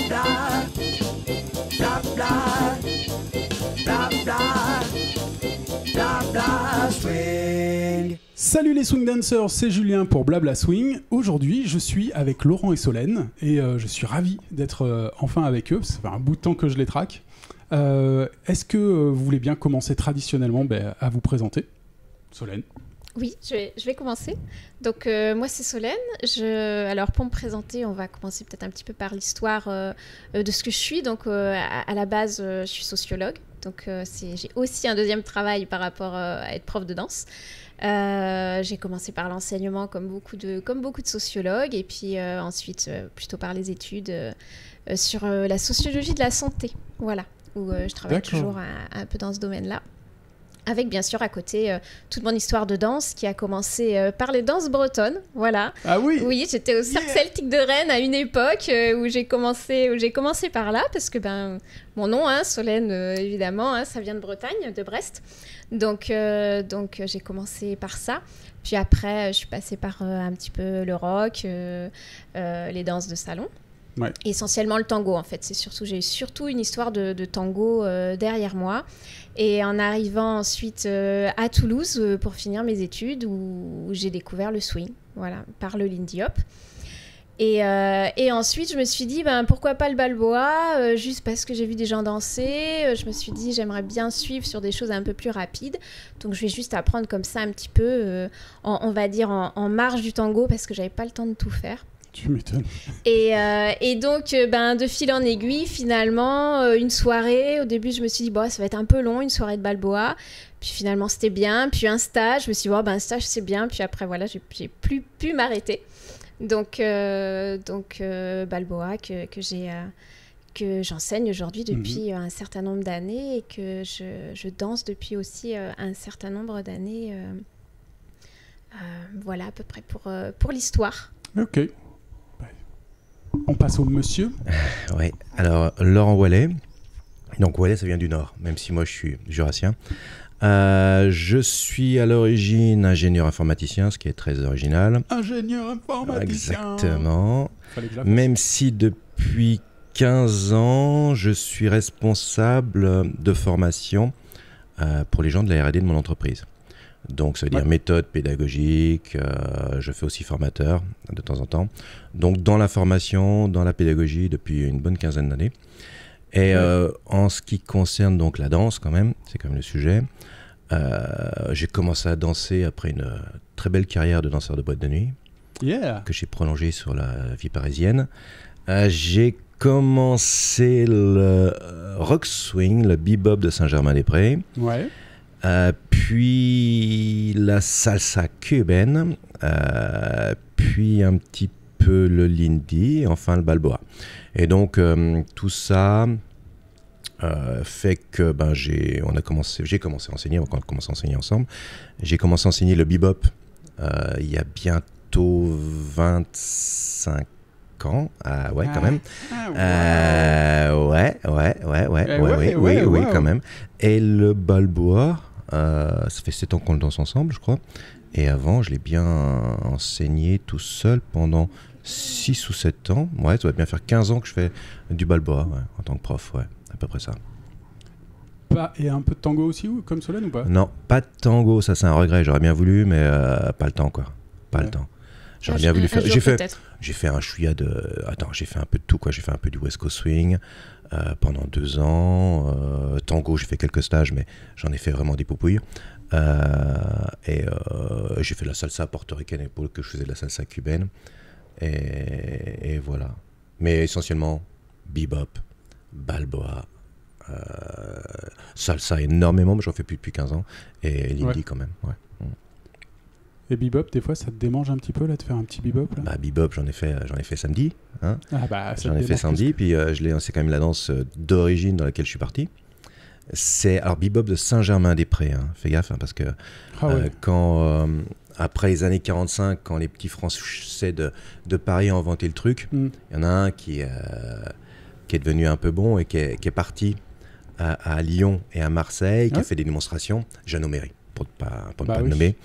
bla bla, bla bla, bla bla swing. Salut les swing dancers, c'est Julien pour Blabla Swing. Aujourd'hui, je suis avec Laurent et Solène et je suis ravi d'être enfin avec eux. Ça fait un bout de temps que je les traque. Est-ce que vous voulez bien commencer traditionnellement à vous présenter, Solène? Oui, je vais commencer. Donc, moi, c'est Solène. Alors, pour me présenter, on va commencer peut-être un petit peu par l'histoire de ce que je suis. Donc, à la base, je suis sociologue. Donc, j'ai aussi un deuxième travail par rapport à être prof de danse. J'ai commencé par l'enseignement comme beaucoup de sociologues. Et puis, ensuite, plutôt par les études sur la sociologie de la santé. Voilà, où je travaille toujours un peu dans ce domaine-là. Avec bien sûr à côté toute mon histoire de danse qui a commencé par les danses bretonnes, voilà. Ah oui. Oui, j'étais au Cercle Celtique de Rennes à une époque où j'ai commencé par là parce que mon nom, Solène, évidemment, ça vient de Bretagne, de Brest. Donc j'ai commencé par ça. Puis après, je suis passée par un petit peu le rock, les danses de salon. Ouais. Essentiellement le tango en fait, j'ai surtout une histoire de tango derrière moi et en arrivant ensuite à Toulouse pour finir mes études où j'ai découvert le swing, voilà, par le Lindy Hop et ensuite je me suis dit pourquoi pas le balboa, juste parce que j'ai vu des gens danser, je me suis dit j'aimerais bien suivre sur des choses un peu plus rapides, donc je vais juste apprendre comme ça un petit peu on va dire en marge du tango parce que j'avais pas le temps de tout faire. Tu m'étonnes. Et donc, de fil en aiguille, finalement, une soirée, au début, je me suis dit, ça va être un peu long, une soirée de balboa. Puis finalement, c'était bien. Puis un stage, je me suis dit, un stage, c'est bien. Puis après, voilà, j'ai plus pu m'arrêter. Donc balboa que j'enseigne aujourd'hui depuis un certain nombre d'années et que je danse depuis aussi un certain nombre d'années. Voilà, à peu près pour l'histoire. Ok. On passe au monsieur. Oui, alors Laurent Wallet. Donc Wallet, ça vient du Nord, même si moi je suis jurassien. Je suis à l'origine ingénieur informaticien, ce qui est très original. Ingénieur informaticien. Exactement. Même si depuis 15 ans, je suis responsable de formation pour les gens de la R&D de mon entreprise. Donc, ça veut dire méthode pédagogique, je fais aussi formateur de temps en temps. Donc, dans la formation, dans la pédagogie, depuis une bonne quinzaine d'années. Et en ce qui concerne donc la danse, quand même, c'est quand même le sujet, j'ai commencé à danser après une très belle carrière de danseur de boîte de nuit, que j'ai prolongée sur la vie parisienne. J'ai commencé le rock swing, le bebop de Saint-Germain-des-Prés. Ouais. Puis la salsa cubaine, puis un petit peu le lindy, et enfin le balboa. Et donc tout ça fait que j'ai commencé à enseigner, on a commencé à enseigner ensemble. J'ai commencé à enseigner le bebop il y a bientôt 25 ans. Ouais, quand même. Oui, quand même. Et le balboa, ça fait 7 ans qu'on le danse ensemble, je crois. Et avant, je l'ai bien enseigné tout seul pendant 6 ou 7 ans. Ouais, ça doit bien faire 15 ans que je fais du balboa, en tant que prof, à peu près ça. Et un peu de tango aussi, comme Solène ou pas? Non, pas de tango, ça c'est un regret. J'aurais bien voulu, mais pas le temps, quoi. Pas le temps. J'aurais bien voulu faire. J'ai fait un chouïa de. Attends, j'ai fait un peu de tout, quoi. J'ai fait un peu du West Coast Swing pendant 2 ans. Tango, j'ai fait quelques stages, mais j'en ai fait vraiment des poupouilles. Et j'ai fait de la salsa portoricaine et pour que je faisais de la salsa cubaine. Et voilà. Mais essentiellement, bebop, balboa, salsa énormément, mais j'en fais plus depuis 15 ans. Et lindy quand même, Et bebop, des fois, ça te démange un petit peu là de faire un petit bebop là? Bebop, j'en ai fait samedi. J'en ai fait samedi, puis c'est quand même la danse d'origine dans laquelle je suis parti. C'est alors bebop de Saint-Germain-des-Prés. Fais gaffe, parce que quand après les années 45, quand les petits Français de Paris ont inventé le truc, il y en a un qui est devenu un peu bon et qui est parti à Lyon et à Marseille, qui a fait des démonstrations. Jeannot Méry, pour ne pas le nommer.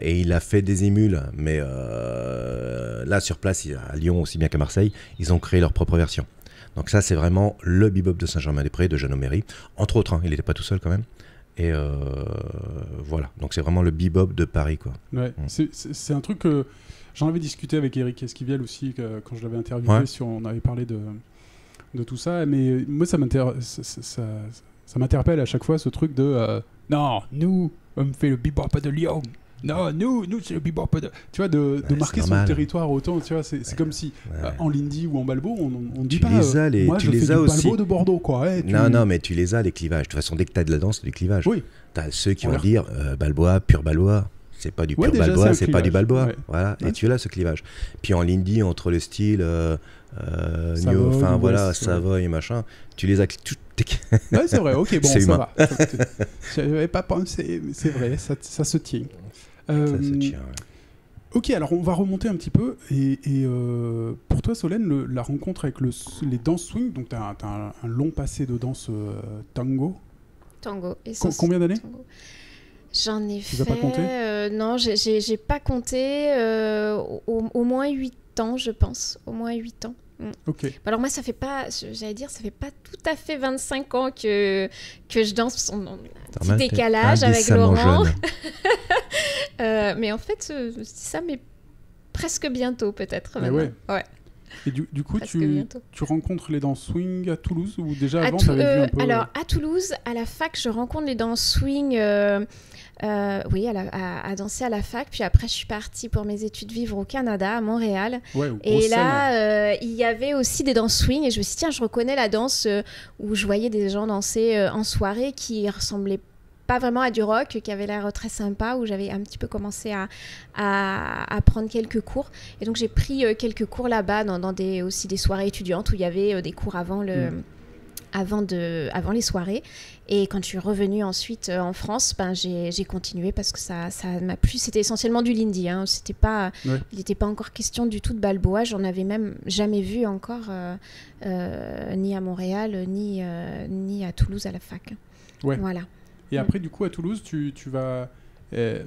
Et il a fait des émules, mais là sur place, à Lyon aussi bien qu'à Marseille, ils ont créé leur propre version. Donc ça, c'est vraiment le bebop de Saint-Germain-des-Prés, de Jeannot Méry, entre autres, hein, il n'était pas tout seul quand même. Et voilà, donc c'est vraiment le bebop de Paris, quoi. Ouais, c'est un truc que j'en avais discuté avec Eric Esquivel aussi quand je l'avais interviewé, on avait parlé de tout ça, mais moi ça m'interpelle à chaque fois ce truc de non, nous on fait le bebop de Lyon. Non, nous c'est le bebop de... Tu vois, de marquer son territoire autant, tu vois, c'est comme si en Lindy ou en Balbo, on dit pas moi je fais du Balbo de Bordeaux, quoi. Non, mais tu les as, les clivages. De toute façon, dès que tu as de la danse, tu as des clivages. Oui. Tu as ceux qui vont dire Balboa, pur Balboa. C'est pas du pur Balboa, c'est pas du Balboa. Ouais. Voilà, et tu as là ce clivage. Puis en Lindy, entre le style Savoy et machin, tu les as... Ouais, c'est vrai, ok, bon, ça va. J'avais pas pensé, mais c'est vrai, ça se tient. Ok, alors on va remonter un petit peu. Et pour toi, Solène, la rencontre avec les danses swing, donc tu as un long passé de danse tango. Tango. Combien d'années? J'en ai fait... Tu n'as pas compté? Non, j'ai pas compté. Au moins 8 ans, je pense. Au moins 8 ans. Ok. Alors moi, ça fait pas tout à fait 25 ans que je danse. Un petit décalage avec Laurent. Mais en fait, c'est ça, mais presque bientôt peut-être. Ouais. Et du coup, tu rencontres les danses swing à Toulouse ou déjà avant tu avais vu un peu... Alors à Toulouse, à la fac, je rencontre les danses swing. À danser à la fac. Puis après, je suis partie pour mes études vivre au Canada, à Montréal. Et là, il y avait aussi des danses swing. Et je me suis dit, tiens, je reconnais la danse où je voyais des gens danser en soirée qui ressemblaient pas vraiment à du rock, qui avait l'air très sympa, où j'avais un petit peu commencé à prendre quelques cours. Et donc, j'ai pris quelques cours là-bas dans aussi des soirées étudiantes où il y avait des cours avant les soirées. Et quand je suis revenue ensuite en France, j'ai continué parce que ça m'a plu. C'était essentiellement du Lindy. Hein. Il n'était pas encore question du tout de Balboa. J'en avais même jamais vu encore, ni à Montréal, ni à Toulouse à la fac. Ouais. Voilà. Et après, du coup, à Toulouse, tu vas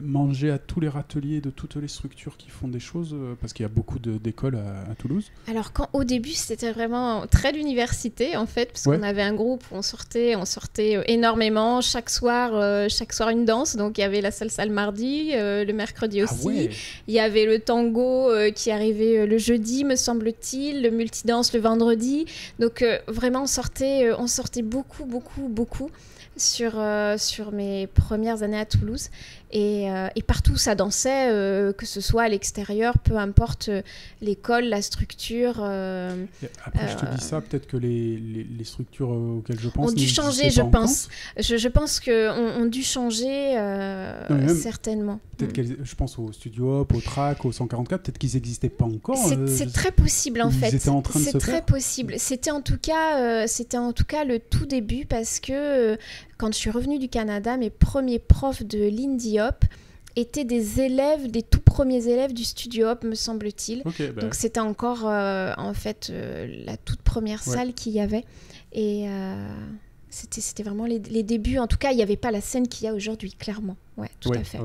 manger à tous les râteliers de toutes les structures qui font des choses, parce qu'il y a beaucoup d'écoles à Toulouse. Alors au début c'était vraiment très l'université en fait, parce qu'on avait un groupe où on sortait énormément, chaque soir une danse. Donc il y avait la salsa le mardi, le mercredi aussi, il y avait le tango qui arrivait le jeudi me semble-t-il, le multidance le vendredi. Donc vraiment on sortait beaucoup sur mes premières années à Toulouse. Et partout où ça dansait, que ce soit à l'extérieur, peu importe l'école, la structure. Après, je te dis ça, peut-être que les structures auxquelles je pense ont dû changer, je pense. Je pense qu'ont dû changer certainement. Peut-être je pense au Studio Hop, au Track, au 144, peut-être qu'ils n'existaient pas encore. C'est très possible en fait. Ils étaient en train de se faire. C'est très possible. C'était en tout cas le tout début, parce que quand je suis revenue du Canada, mes premiers profs de Lindy Hop étaient des tout premiers élèves du Studio Hop, me semble-t-il. Donc c'était encore en fait la toute première salle qu'il y avait. Et c'était vraiment les débuts. En tout cas, il n'y avait pas la scène qu'il y a aujourd'hui, clairement. Ouais, tout à fait.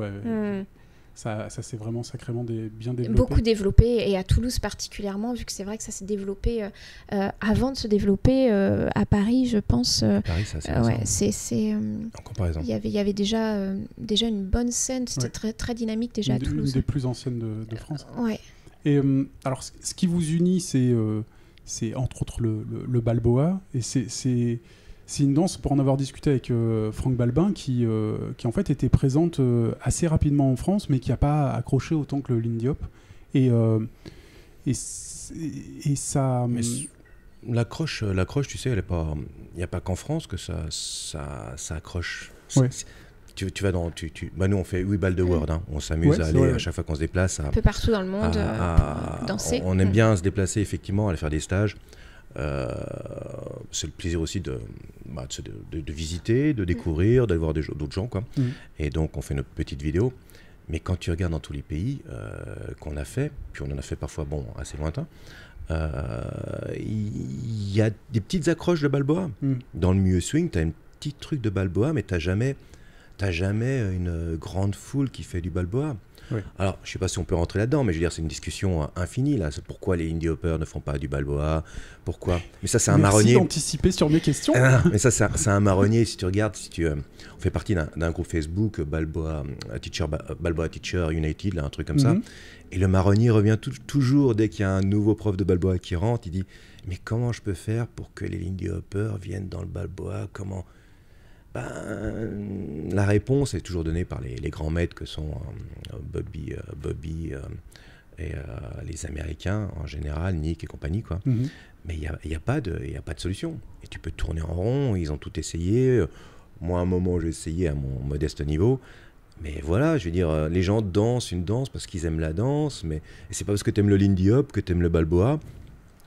Ça s'est vraiment sacrément bien développé. Beaucoup développé, et à Toulouse particulièrement, vu que c'est vrai que ça s'est développé avant de se développer à Paris, je pense. Paris, ça c'est en comparaison. Il y avait déjà une bonne scène, c'était très, très dynamique déjà à Toulouse. Une des plus anciennes de France. Ouais. Et alors, ce qui vous unit, c'est entre autres le Balboa, et c'est une danse, pour en avoir discuté avec Franck Balbin, qui en fait était présente assez rapidement en France, mais qui n'a pas accroché autant que le Lindy Hop. Et ça... Mais l'accroche, tu sais, il n'y a pas qu'en France que ça accroche. Ouais. Tu vas dans... nous, on fait We Ball the World. Hein. On s'amuse à aller, à chaque fois qu'on se déplace... Un peu partout dans le monde, danser. On aime bien se déplacer, effectivement, aller faire des stages. C'est le plaisir aussi de visiter, de découvrir, d'aller voir d'autres gens, quoi. Et donc on fait notre petite vidéo. Mais quand tu regardes dans tous les pays qu'on a fait, puis on en a fait parfois assez lointain, il y a des petites accroches de Balboa. Dans le milieu swing, tu as un petit truc de Balboa, mais tu n'as jamais une grande foule qui fait du Balboa. Oui. Alors, je ne sais pas si on peut rentrer là-dedans, mais je veux dire, c'est une discussion infinie, là. C'est pourquoi les Lindy Hoppers ne font pas du balboa, pourquoi. Mais ça, c'est un marronnier. Merci d'anticiper sur mes questions. Mais ça, c'est un marronnier. Si tu regardes, on fait partie d'un groupe Facebook, Balboa Teacher United, là, un truc comme ça. Et le marronnier revient toujours dès qu'il y a un nouveau prof de balboa qui rentre. Il dit, mais comment je peux faire pour que les Lindy Hoppers viennent dans le balboa? Comment? La réponse est toujours donnée par les grands maîtres que sont Bobby et les Américains en général, Nick et compagnie, quoi. Mais il n'y a pas de solution. Et tu peux tourner en rond, ils ont tout essayé. Moi, à un moment, j'ai essayé à mon modeste niveau. Mais voilà, je veux dire, les gens dansent une danse parce qu'ils aiment la danse. Et c'est pas parce que tu aimes le Lindy Hop que tu aimes le balboa.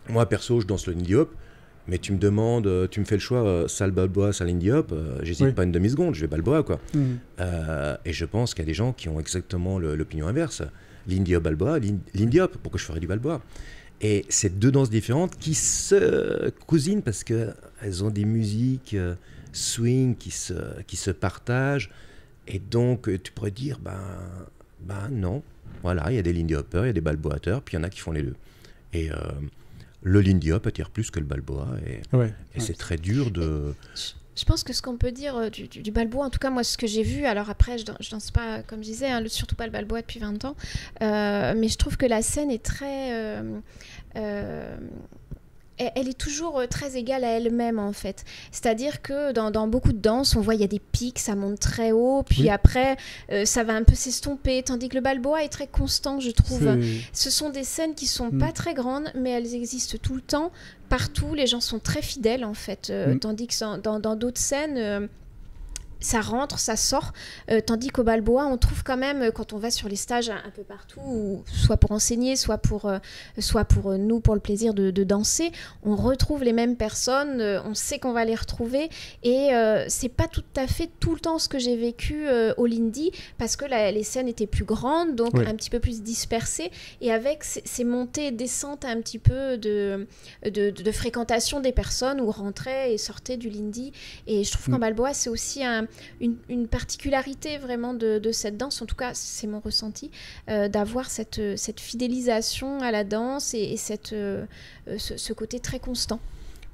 Moi, perso, je danse le Lindy Hop. Mais tu me demandes, tu me fais le choix, salle balboa, salle Lindy Hop, j'hésite pas une demi-seconde, je vais balboa, quoi. Et je pense qu'il y a des gens qui ont exactement l'opinion inverse. Lindy Hop, balboa, Lindy Hop, pourquoi je ferais du balboa? Et c'est deux danses différentes qui se cousinent parce qu'elles ont des musiques swing qui se partagent. Et donc, tu pourrais dire, non. Voilà, il y a des Lindy Hoppers, il y a des balboateurs, puis il y en a qui font les deux. Et le Lindy Hop attire plus que le balboa. Et c'est très dur de... Je pense que ce qu'on peut dire du balboa, en tout cas moi ce que j'ai vu, alors après je danse pas comme je disais, surtout pas le balboa depuis 20 ans, mais je trouve que la scène est très... elle est toujours très égale à elle-même en fait. C'est-à-dire que dans beaucoup de danses, on voit il y a des pics, ça monte très haut, puis après ça va un peu s'estomper, tandis que le balboa est très constant, je trouve. Ce sont des scènes qui sont pas très grandes, mais elles existent tout le temps, partout, les gens sont très fidèles en fait, tandis que dans d'autres scènes... ça rentre, ça sort, tandis qu'au balboa, on trouve quand même, quand on va sur les stages un peu partout, soit pour enseigner, soit pour nous, pour le plaisir de danser, on retrouve les mêmes personnes, on sait qu'on va les retrouver, et c'est pas tout à fait tout le temps ce que j'ai vécu au Lindy, parce que les scènes étaient plus grandes, donc un petit peu plus dispersées, et avec ces montées et descentes un petit peu de fréquentation des personnes, où rentraient et sortaient du Lindy, et je trouve qu'en balboa, c'est aussi une particularité vraiment de cette danse, en tout cas c'est mon ressenti, d'avoir cette fidélisation à la danse et ce côté très constant.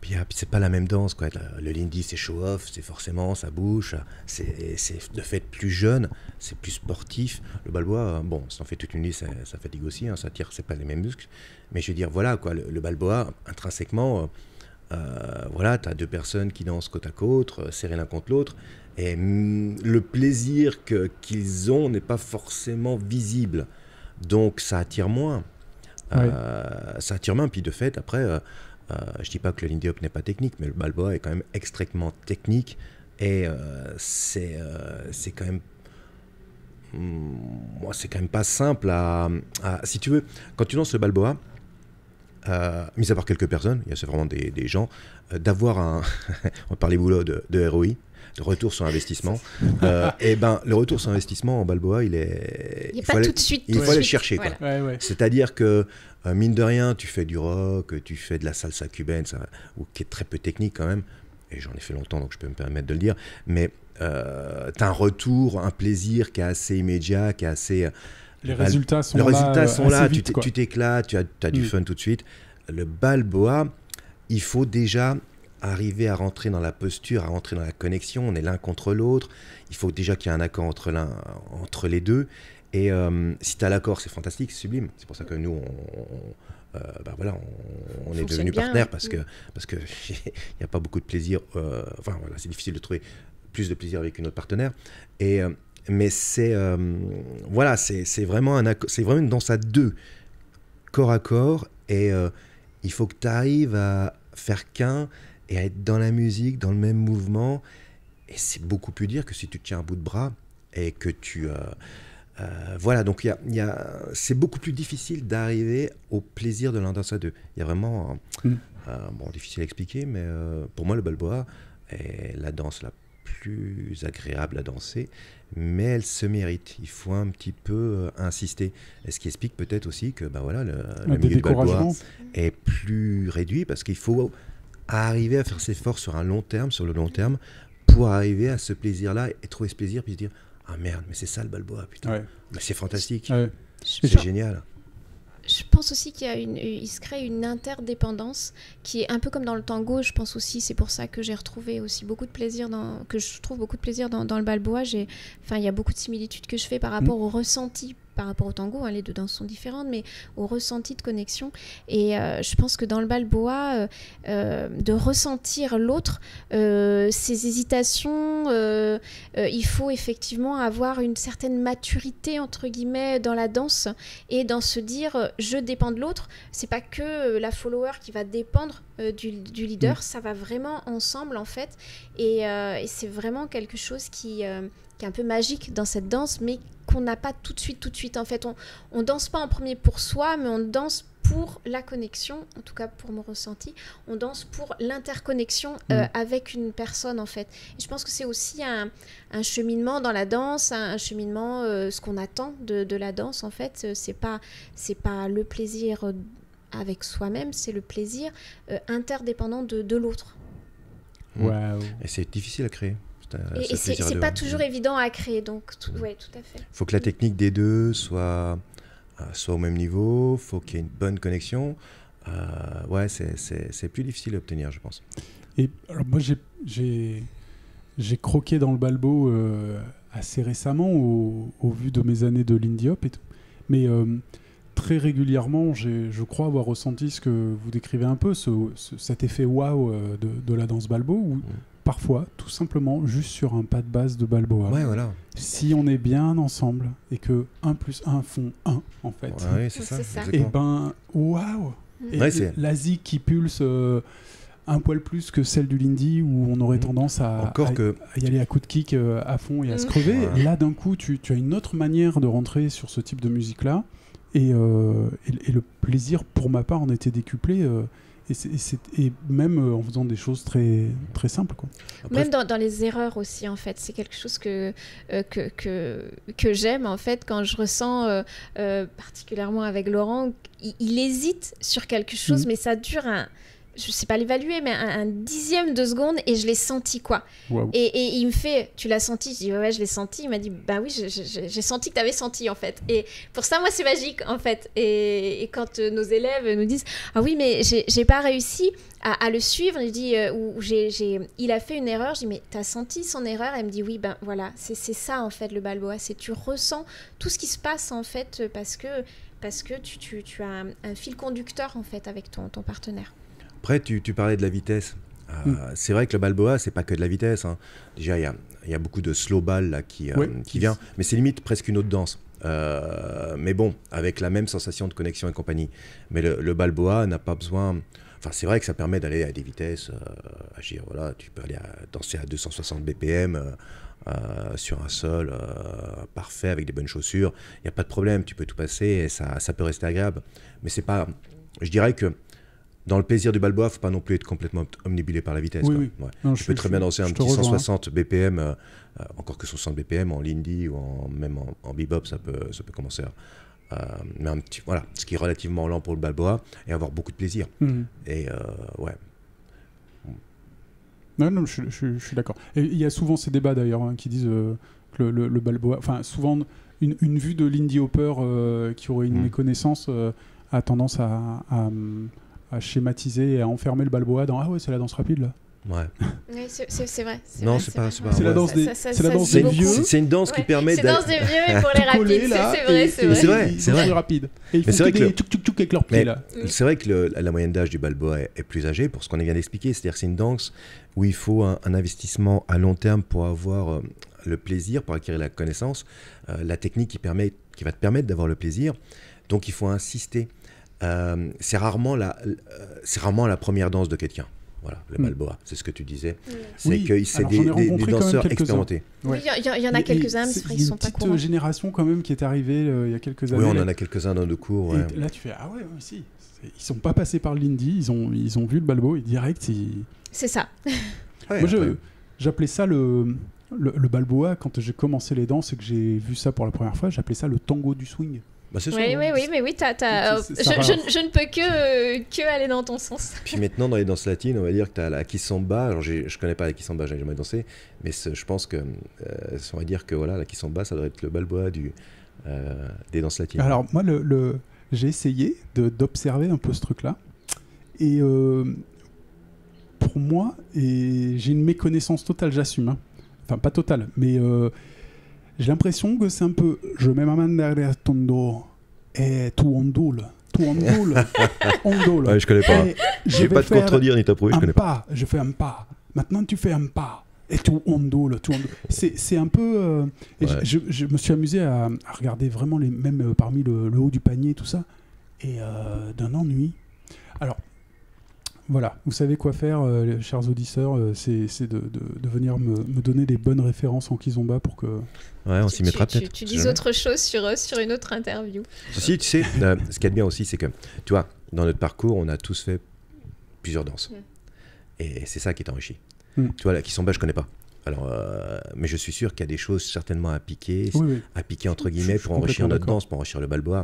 Puis c'est pas la même danse, quoi. Le Lindy c'est show-off, c'est forcément ça bouge, c'est de fait plus jeune, c'est plus sportif. Le balboa, bon, si on fait toute une nuit, ça fatigue aussi, ça tire, c'est pas les mêmes muscles. Mais je veux dire, voilà, quoi, le balboa, intrinsèquement, voilà, tu as deux personnes qui dansent côte à côte, serrées l'un contre l'autre, et le plaisir qu'ils ont n'est pas forcément visible. Donc ça attire moins. Ça attire moins, puis de fait, après, je dis pas que le Lindy Hop n'est pas technique, mais le balboa est quand même extrêmement technique, et c'est quand même... moi, c'est quand même pas simple si tu veux, quand tu danses le balboa, mis à part quelques personnes, c'est vraiment des gens, d'avoir on parlait boulot de ROI, de retour sur investissement. Et le retour sur investissement en balboa, il faut aller le chercher, quoi. C'est-à-dire que mine de rien, tu fais du rock, tu fais de la salsa cubaine, qui est très peu technique quand même, et j'en ai fait longtemps donc je peux me permettre de le dire, mais tu as un retour, un plaisir qui est assez immédiat, qui est assez... Les résultats sont là, tu t'éclates, tu as du fun tout de suite. Le balboa, il faut déjà arriver à rentrer dans la posture, à rentrer dans la connexion, on est l'un contre l'autre, il faut déjà qu'il y ait un accord entre les deux, et si tu as l'accord, c'est fantastique, c'est sublime. C'est pour ça que nous, on est devenus partenaires, parce que il n'y a pas beaucoup de plaisir, c'est difficile de trouver plus de plaisir avec une autre partenaire, mais c'est vraiment une danse à deux, corps à corps, et il faut que tu arrives à faire qu'un et à être dans la musique, dans le même mouvement, et c'est beaucoup plus dur que si tu tiens un bout de bras et que tu donc c'est beaucoup plus difficile d'arriver au plaisir de la danse à deux. Il y a vraiment difficile à expliquer, mais pour moi le balboa est la danse la plus agréable à danser, mais elle se mérite. Il faut un petit peu insister. Et ce qui explique peut-être aussi que le milieu du balboa est plus réduit, parce qu'il faut arriver à faire ses efforts sur le long terme, pour arriver à ce plaisir-là et trouver ce plaisir, puis se dire ah merde, mais c'est ça le balboa, putain. Ouais. Mais c'est fantastique, Ouais. c'est génial. Je pense aussi il se crée une interdépendance qui est un peu comme dans le tango. Je pense aussi, c'est pour ça que j'ai retrouvé aussi beaucoup de plaisir que je trouve beaucoup de plaisir dans le balboa. Il y a beaucoup de similitudes que je fais par rapport au ressenti, par rapport au tango. Les deux danses sont différentes, mais au ressenti de connexion. Et je pense que dans le balboa, de ressentir l'autre, ses hésitations, il faut effectivement avoir une certaine maturité entre guillemets dans la danse et dans se dire je dépends de l'autre. C'est pas que la follower qui va dépendre du leader, ça va vraiment ensemble en fait. Et c'est vraiment quelque chose qui est un peu magique dans cette danse, mais qu'on n'a pas tout de suite en fait. On danse pas en premier pour soi, mais on danse pour la connexion, en tout cas pour mon ressenti, on danse pour l'interconnexion avec une personne en fait. Et je pense que c'est aussi un cheminement dans la danse, un cheminement, ce qu'on attend de la danse en fait, c'est pas le plaisir avec soi-même, c'est le plaisir interdépendant de l'autre. Wow. Et c'est difficile à créer. Et c'est pas toujours évident à créer, donc ouais, tout à fait. Il faut que la technique des deux soit au même niveau, il faut qu'il y ait une bonne connexion. Ouais, c'est plus difficile à obtenir, je pense. Et alors moi, j'ai croqué dans le balbo assez récemment au vu de mes années de Lindy Hop et tout. Mais très régulièrement, je crois avoir ressenti ce que vous décrivez un peu, cet effet waouh de la danse balbo, où parfois, tout simplement, juste sur un pas de base de balboa. Ouais, voilà. Si on est bien ensemble et que 1 + 1 font 1, en fait. Ouais, c'est ça. Et ben, waouh. Et Ouais, la zig qui pulse un poil plus que celle du Lindy, où on aurait tendance à y aller à coup de kick à fond et à se crever. Ouais. Là, d'un coup, tu as une autre manière de rentrer sur ce type de musique-là. Et le plaisir, pour ma part, en était décuplé. Et même en faisant des choses très, très simples, quoi. Même dans les erreurs aussi, en fait. C'est quelque chose que j'aime, en fait, quand je ressens, particulièrement avec Laurent, il hésite sur quelque chose, mais ça dure je sais pas l'évaluer, mais un dixième de seconde, et je l'ai senti, quoi. Wow. Et il me fait, tu l'as senti? Je dis, ouais, je l'ai senti. Il m'a dit, bah oui, j'ai senti que t'avais senti, en fait. Et pour ça, moi, c'est magique, en fait. Et quand nos élèves nous disent, ah oui, mais j'ai pas réussi à le suivre, je dis, il a fait une erreur, je dis, mais t'as senti son erreur? Elle me dit, oui, ben voilà, c'est ça, en fait, le balboa. C'est tu ressens tout ce qui se passe, en fait, parce que tu as un fil conducteur, en fait, avec ton partenaire. Après, tu parlais de la vitesse. C'est vrai que le balboa, c'est pas que de la vitesse. Hein. Déjà, il y a beaucoup de slow ball là, qui vient, mais c'est limite presque une autre danse. Mais bon, avec la même sensation de connexion et compagnie. Mais le balboa n'a pas besoin... Enfin, c'est vrai que ça permet d'aller à des vitesses, agir. Voilà, tu peux aller danser à 260 BPM sur un sol parfait avec des bonnes chaussures. Il n'y a pas de problème, tu peux tout passer et ça peut rester agréable. Mais c'est pas... Je dirais que dans le plaisir du balboa, il ne faut pas non plus être complètement omnibulé par la vitesse. Oui, oui. Ouais. Non, tu peux très bien danser un petit 160 BPM, encore que 60 BPM en Lindy ou même en bebop, ça peut commencer mais un petit, voilà, ce qui est relativement lent pour le balboa, et avoir beaucoup de plaisir. Et ouais. Non, je suis d'accord. Et il y a souvent ces débats d'ailleurs qui disent que le balboa, enfin souvent une vue de Lindy Hopper qui aurait une méconnaissance a tendance à schématiser et à enfermer le balboa dans ah ouais, c'est la danse rapide là. Ouais. Oui, c'est vrai. Non, c'est pas. C'est la danse des vieux. C'est une danse qui permet. C'est la danse des vieux, mais pour les rapides. C'est vrai. C'est vrai. Rapide. Et ils font des tchouk avec leurs pieds là. C'est vrai que la moyenne d'âge du balboa est plus âgée pour ce qu'on vient d'expliquer. C'est-à-dire que c'est une danse où il faut un investissement à long terme pour avoir le plaisir, pour acquérir la connaissance, la technique qui va te permettre d'avoir le plaisir. Donc il faut insister. C'est rarement la première danse de quelqu'un. Voilà, le balboa, c'est ce que tu disais. C'est que c'est des danseurs expérimentés. Oui, il y en a quelques-uns, mais ils ne sont pas courants. Il y a une petite génération quand même qui est arrivée il y a quelques années. Oui, on en a quelques-uns dans nos cours. Ouais. Et là, tu fais, ah ouais, si. Ils ne sont pas passés par le Lindy, ils ont vu le balbo et direct, C'est ça. Ouais, moi, j'appelais ça le balboa, quand j'ai commencé les danses et que j'ai vu ça pour la première fois, j'appelais ça le tango du swing. Bah, c'est Oui, ça, oui, hein. oui, mais oui, je ne peux que aller dans ton sens. Puis maintenant, dans les danses latines, on va dire que tu as la kizomba. Alors, je connais pas la kizomba, j'ai jamais dansé, mais je pense que on va dire que voilà, la kizomba, ça doit être le balboa des danses latines. Alors, moi, j'ai essayé d'observer un peu ce truc-là. Et pour moi, j'ai une méconnaissance totale, j'assume. Hein. Enfin, pas totale, mais j'ai l'impression que c'est un peu je mets ma main derrière ton dos et tu ondules. Tu ondules. Ondule. Ouais, je connais pas. Je vais pas te faire contredire ni t'approuver, je connais pas. Je fais un pas. Maintenant, tu fais un pas. Et tu ondules. C'est un peu... et Ouais. je me suis amusé à regarder vraiment même parmi le haut du panier, tout ça. Et d'un ennui. Alors, voilà, vous savez quoi faire, les chers auditeurs, c'est de venir me donner des bonnes références en kizomba pour que... Ouais, on s'y mettra peut-être. Tu dis autre chose sur une autre interview. Ceci, tu sais, ce qu'il y a de bien aussi, c'est que, tu vois, dans notre parcours, on a tous fait plusieurs danses. Et c'est ça qui est enrichi. Tu vois, la kizomba, je connais pas. Alors, mais je suis sûr qu'il y a des choses certainement à piquer, à piquer entre guillemets, pour enrichir notre danse, pour enrichir le balboa.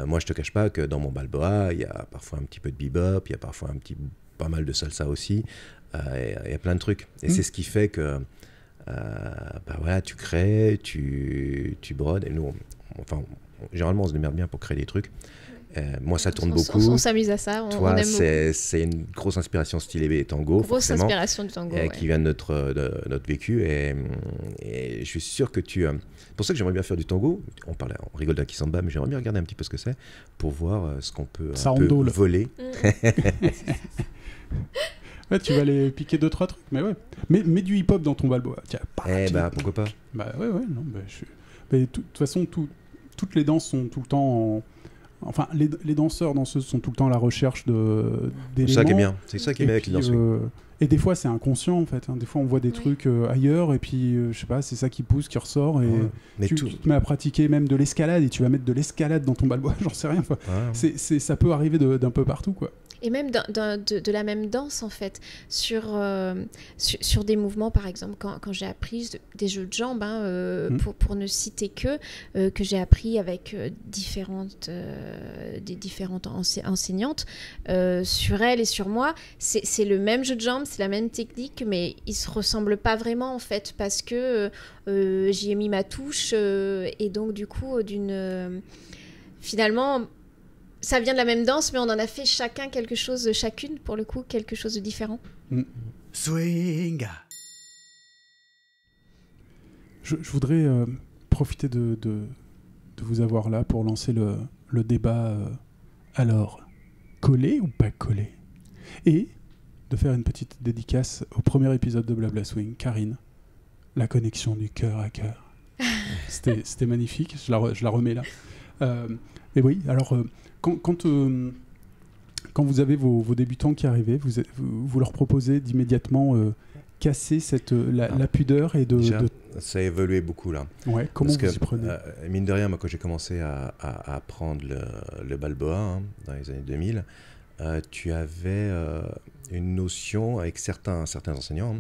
Moi, je te cache pas que dans mon balboa, il y a parfois un petit peu de bebop, il y a parfois pas mal de salsa aussi, il y a plein de trucs. Et c'est ce qui fait que, voilà, tu crées, tu brodes, et nous, généralement, on se démerde bien pour créer des trucs. Moi, ça tourne beaucoup. On s'amuse à ça. Toi, on aime c'est une grosse inspiration stylée et tango. Grosse inspiration du tango. Qui vient de notre vécu. Et je suis sûr que tu. C'est pour ça que j'aimerais bien faire du tango. On rigole d'un kizomba, mais j'aimerais bien regarder un petit peu ce que c'est pour voir ce qu'on peut, voler. Ouais, tu vas aller piquer 2-3 trucs, mais ouais. Mets du hip-hop dans ton balboa. Tiens, pourquoi pas. Bah ouais, non. Mais de toute façon, toutes les danses sont tout le temps Enfin, les danseuses sont tout le temps à la recherche d'éléments. C'est ça qui est bien. C'est ça qui est bien avec les danseurs. Et des fois, c'est inconscient, en fait. Hein. Des fois, on voit des trucs ailleurs, et puis, je sais pas, c'est ça qui pousse, qui ressort, et tu te mets à pratiquer même de l'escalade, et tu vas mettre de l'escalade dans ton balboa, j'en sais rien. Enfin, ça peut arriver d'un peu partout, quoi. Et même de la même danse, en fait, sur des mouvements, par exemple, quand j'ai appris des jeux de jambes, pour ne citer que j'ai appris avec différentes enseignantes, sur elles et sur moi, c'est le même jeu de jambes, c'est la même technique, mais ils se ressemblent pas vraiment, en fait, parce que j'y ai mis ma touche, et donc, du coup, finalement... Ça vient de la même danse, mais on en a fait chacune, pour le coup, quelque chose de différent. Swing. Je voudrais profiter de vous avoir là pour lancer le débat. Alors, collé ou pas collé? Et de faire une petite dédicace au premier épisode de Blabla Swing, Karine, la connexion du cœur à cœur. C'était magnifique, je la remets là. Mais oui, alors... Quand vous avez vos débutants qui arrivent, vous leur proposez d'immédiatement casser la pudeur et Déjà, ça a évolué beaucoup là. Ouais, comment vous y prenez? Mine de rien, moi, quand j'ai commencé à apprendre le balboa dans les années 2000, tu avais une notion avec certains enseignants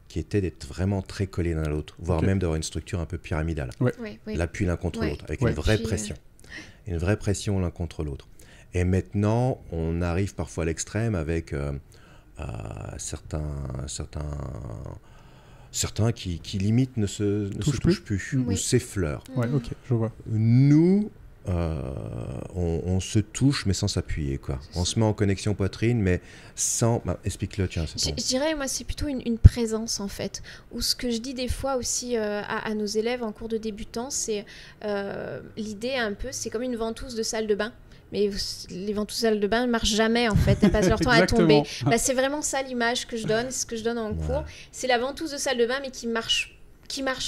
qui était d'être vraiment très collés l'un à l'autre, voire même d'avoir une structure un peu pyramidale. L'appui l'un contre l'autre, avec une vraie pression. Une vraie pression l'un contre l'autre. Et maintenant, on arrive parfois à l'extrême avec certains qui limite ne se touchent plus ou s'effleurent. Ouais, ok, je vois. Nous, on se touche mais sans s'appuyer, quoi. On se met en connexion poitrine mais sans... explique-le, tiens. Je dirais, moi, c'est plutôt une présence, en fait. Ou ce que je dis des fois aussi à nos élèves en cours de débutants, c'est l'idée un peu, c'est comme une ventouse de salle de bain. Mais les ventouses de salle de bain ne marchent jamais, en fait. Elles passent leur temps à tomber. C'est vraiment ça l'image que je donne, ce que je donne en cours. C'est la ventouse de salle de bain, mais qui marche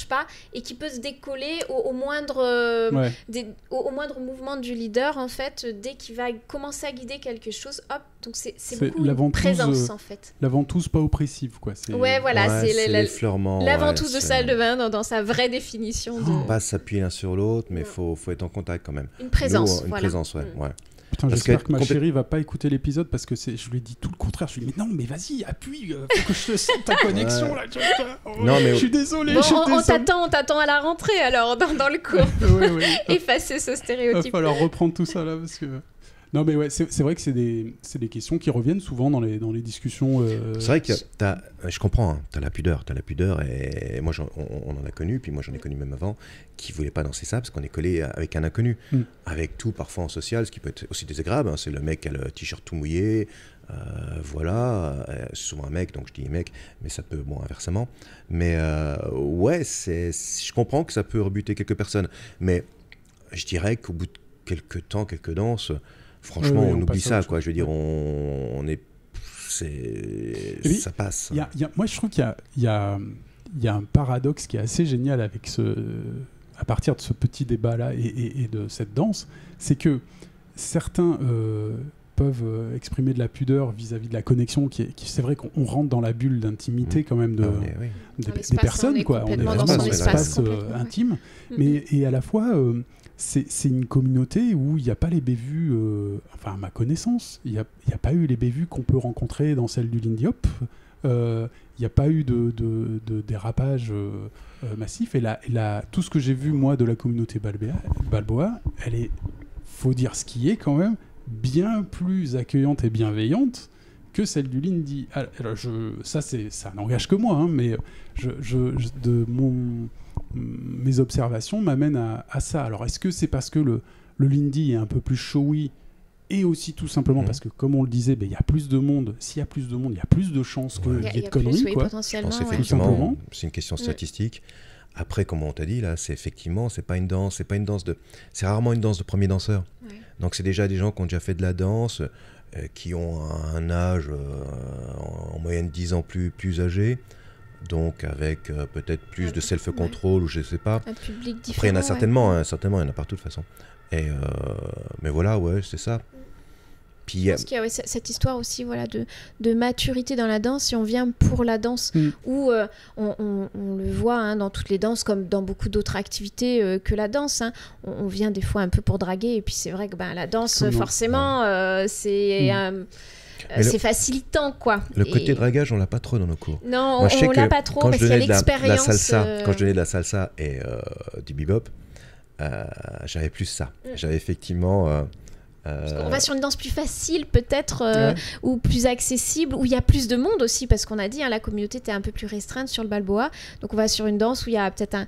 pas et qui peut se décoller au moindre mouvement du leader, en fait, dès qu'il va commencer à guider quelque chose, hop, donc c'est beaucoup une présence, en fait. La ventouse pas oppressive, quoi. C'est l'effleurement. La ventouse de salle de bain dans sa vraie définition. Pas s'appuyer l'un sur l'autre, mais faut être en contact quand même. Une présence, Une présence, ouais. Putain, j'espère que ma chérie va pas écouter l'épisode parce que je lui ai dit tout le contraire. Je lui ai dit mais non, mais vas-y, appuie, faut que je te sente ta connexion là. Non, mais... Je suis désolé. Bon, on t'attend à la rentrée alors dans le cours. Oui. Effacer ce stéréotype. Il va falloir reprendre tout ça là parce que. Non mais ouais, c'est vrai que c'est des questions qui reviennent souvent dans les discussions. C'est vrai que je comprends, hein, t'as la pudeur et moi on en a connu, puis moi j'en ai connu même avant, qui voulaient pas danser ça parce qu'on est collé avec un inconnu, avec tout parfois en social, ce qui peut être aussi désagréable, hein, c'est le mec qui a le t-shirt tout mouillé, voilà, c'est souvent un mec, donc je dis mec, mais ça peut, bon inversement, mais ouais, je comprends que ça peut rebuter quelques personnes, mais je dirais qu'au bout de quelques temps, quelques danses, franchement, on oublie ça, quoi. Je veux dire, ça passe. Moi, je trouve qu'il y a un paradoxe qui est assez génial avec à partir de ce petit débat-là et de cette danse, c'est que certains peuvent exprimer de la pudeur vis-à-vis de la connexion, c'est vrai qu'on rentre dans la bulle d'intimité quand même des personnes, quoi. On est vraiment dans l'espace intime, et à la fois... C'est une communauté où il n'y a pas les bévues, enfin à ma connaissance, il n'y a pas eu les bévues qu'on peut rencontrer dans celle du Lindy-Hop. Il n'y a pas eu de dérapage massif. Et tout ce que j'ai vu, moi, de la communauté Balboa, elle est, faut dire ce qui est quand même, bien plus accueillante et bienveillante que celle du Lindy. Alors ça n'engage que moi, hein, mais mes observations m'amènent à ça. Alors, est-ce que c'est parce que le Lindy est un peu plus showy et aussi tout simplement parce que, comme on le disait, il y a plus de monde. S'il y a plus de monde, il y a plus de chances qu'il y ait de conneries. Oui, potentiellement, je pense effectivement, c'est une question statistique. Après, comme on t'a dit, là, c'est pas une danse, c'est rarement une danse de premier danseur. Ouais. Donc, c'est déjà des gens qui ont déjà fait de la danse, qui ont un âge en moyenne 10 ans plus âgé. Donc avec peut-être plus de self-control ou je sais pas. Un public différent. Après il y en a certainement, certainement il y en a partout de toute façon. Mais voilà, ouais, c'est ça. Puis, je pense qu'il y a cette histoire aussi, voilà, de maturité dans la danse. Si on vient pour la danse, où on le voit hein, dans toutes les danses, comme dans beaucoup d'autres activités que la danse. Hein, on vient des fois un peu pour draguer, et puis c'est vrai que la danse, forcément, c'est c'est facilitant, quoi. Le côté dragage, on l'a pas trop dans nos cours. Non, moi, on l'a pas trop parce qu'il y a l'expérience. Quand je donnais de la salsa et du bebop, j'avais plus ça. J'avais effectivement... On va sur une danse plus facile, peut-être, ou plus accessible, où il y a plus de monde aussi, parce qu'on a dit, hein, la communauté était un peu plus restreinte sur le Balboa. Donc on va sur une danse où il y a peut-être un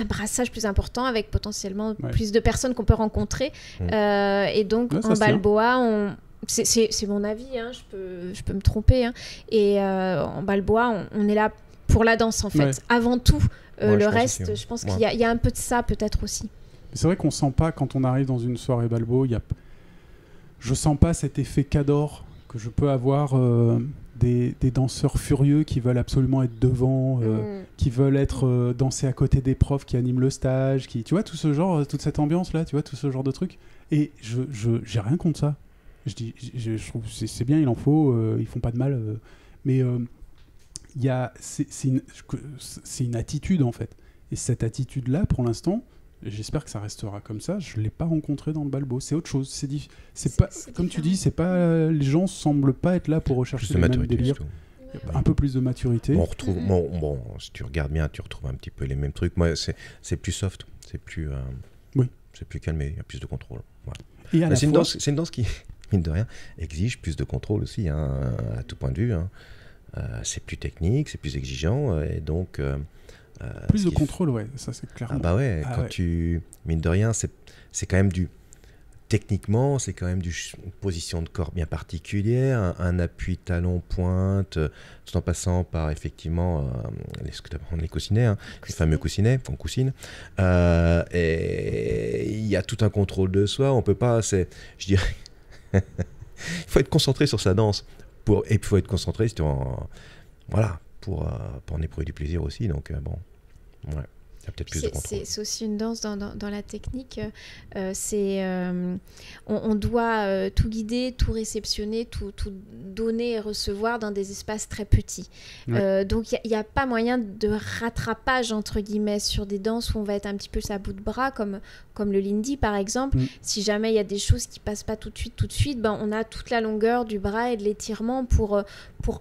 brassage plus important, avec potentiellement plus de personnes qu'on peut rencontrer. Et donc, en Balboa, c'est mon avis, hein, je peux me tromper, hein, et en Balboa, on est là pour la danse, en fait. Avant tout, le reste, aussi, je pense qu'il y a un peu de ça, peut-être aussi. C'est vrai qu'on sent pas, quand on arrive dans une soirée Balbo, je sens pas cet effet Cador que je peux avoir des danseurs furieux qui veulent absolument être devant, qui veulent être dansés à côté des profs qui animent le stage, tu vois, tout ce genre, toute cette ambiance là, tu vois, tout ce genre de trucs. Et j'ai rien contre ça. Je trouve que c'est bien, il en faut, ils font pas de mal, mais c'est une attitude en fait. Et cette attitude là, pour l'instant, j'espère que ça restera comme ça. Je l'ai pas rencontré dans le Balbo. C'est autre chose. C'est pas comme tu dis. C'est pas, les gens semblent pas être là pour rechercher le même délire. Un peu plus de maturité. On retrouve. Bon, si tu regardes bien, tu retrouves un petit peu les mêmes trucs. Moi, c'est plus soft. C'est plus. C'est plus calmé. Il y a plus de contrôle. Voilà. Et c'est une danse qui, mine de rien, exige plus de contrôle aussi, hein, à tout point de vue. Hein. C'est plus technique, c'est plus exigeant, et donc. Plus de contrôle, ouais, ça c'est clairement. Ah bah ouais, tu mine de rien, c'est quand même techniquement, c'est quand même une position de corps bien particulière, un appui talon-pointe, tout en passant par effectivement les coussinets, hein, les fameux coussinets qu'on coussine. Et il y a tout un contrôle de soi. On peut pas, je dirais, il faut être concentré sur sa danse et il faut être concentré sur pour en éprouver du plaisir aussi. Donc bon, ouais. Il y a peut-être plus de contrôle. C'est aussi une danse dans la technique. On doit tout guider, tout réceptionner, tout donner et recevoir dans des espaces très petits. Ouais. Donc, il n'y a pas moyen de rattrapage, entre guillemets, sur des danses où on va être un petit peu à bout de bras, comme comme le Lindy par exemple, si jamais il y a des choses qui passent pas tout de suite, ben, on a toute la longueur du bras et de l'étirement pour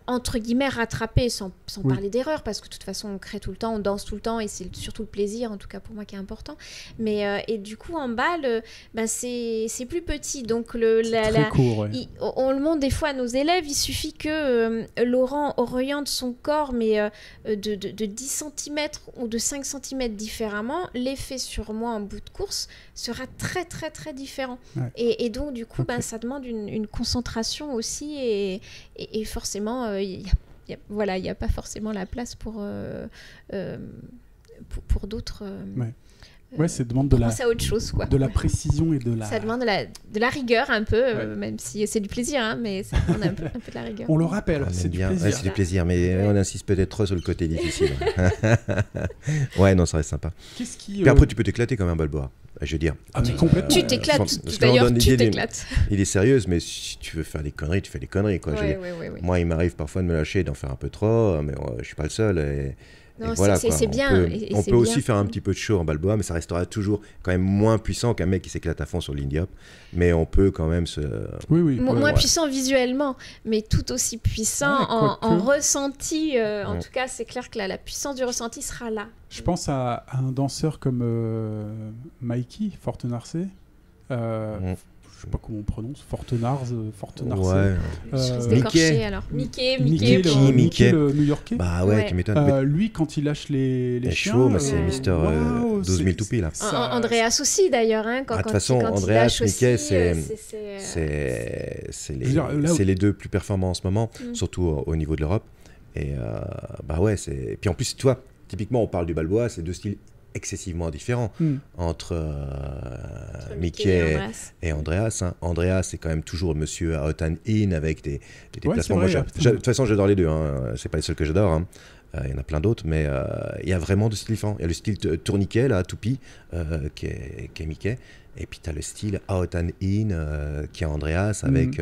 entre guillemets rattraper, sans parler d'erreur, parce que de toute façon on crée tout le temps, on danse tout le temps et c'est surtout le plaisir, en tout cas pour moi, qui est important. Mais et du coup en balle, ben, c'est plus petit, donc très court, on le montre des fois à nos élèves, il suffit que Laurent oriente son corps mais de 10 cm ou de 5 cm différemment, l'effet sur moi en bout de course sera très très très différent. Et donc du coup ben, ça demande une concentration aussi et forcément il n'y a pas forcément la place pour d'autres ça demande de penser à autre chose, quoi. De la précision et de la... Ça demande de la rigueur un peu, même si c'est du plaisir, hein, mais ça demande un peu de la rigueur. On le rappelle, c'est du plaisir. Ouais, c'est du plaisir, mais on insiste peut-être trop sur le côté difficile. Ouais, non, ça reste sympa. Puis après, tu peux t'éclater comme un Balboa. Je veux dire, complètement. Tu t'éclates, d'ailleurs, tu t'éclates. Il est sérieuse, mais si tu veux faire des conneries, tu fais des conneries, quoi. Moi, il m'arrive parfois de me lâcher, d'en faire un peu trop, mais je suis pas le seul. Non, voilà, c'est bien. On peut aussi faire un petit peu de show en Balboa, mais ça restera toujours quand même moins puissant qu'un mec qui s'éclate à fond sur l'Indy Hop. Mais on peut quand même se... Moins puissant visuellement, mais tout aussi puissant en ressenti. En tout cas, c'est clair que la puissance du ressenti sera là. Je pense à un danseur comme Mikey Fortenarse. Je sais pas comment on prononce, Fortenarse. Ouais. Mickey, alors. Mickey, le New-Yorkais. Bah ouais, tu m'étonnes. Lui, quand il lâche les chiens... chevaux, c'est Mister 12 000 toupies, là. Andreas aussi, d'ailleurs. Hein, de toute façon, Andreas, Mickey, c'est les deux plus performants en ce moment, surtout au niveau de l'Europe. Et bah ouais, c'est... Puis en plus, tu vois, typiquement, on parle du Balboa, c'est deux styles excessivement différent entre Mickey et Andreas. Hein. Andreas, c'est quand même toujours monsieur out and in avec des déplacements. De toute façon, j'adore les deux. Hein. C'est pas les seuls que j'adore. Hein. Il y en a plein d'autres, mais il y a vraiment deux styles différents. Il y a le style tourniquet, là, toupie, qui est Mickey. Et puis tu as le style out and in, qui est Andreas, avec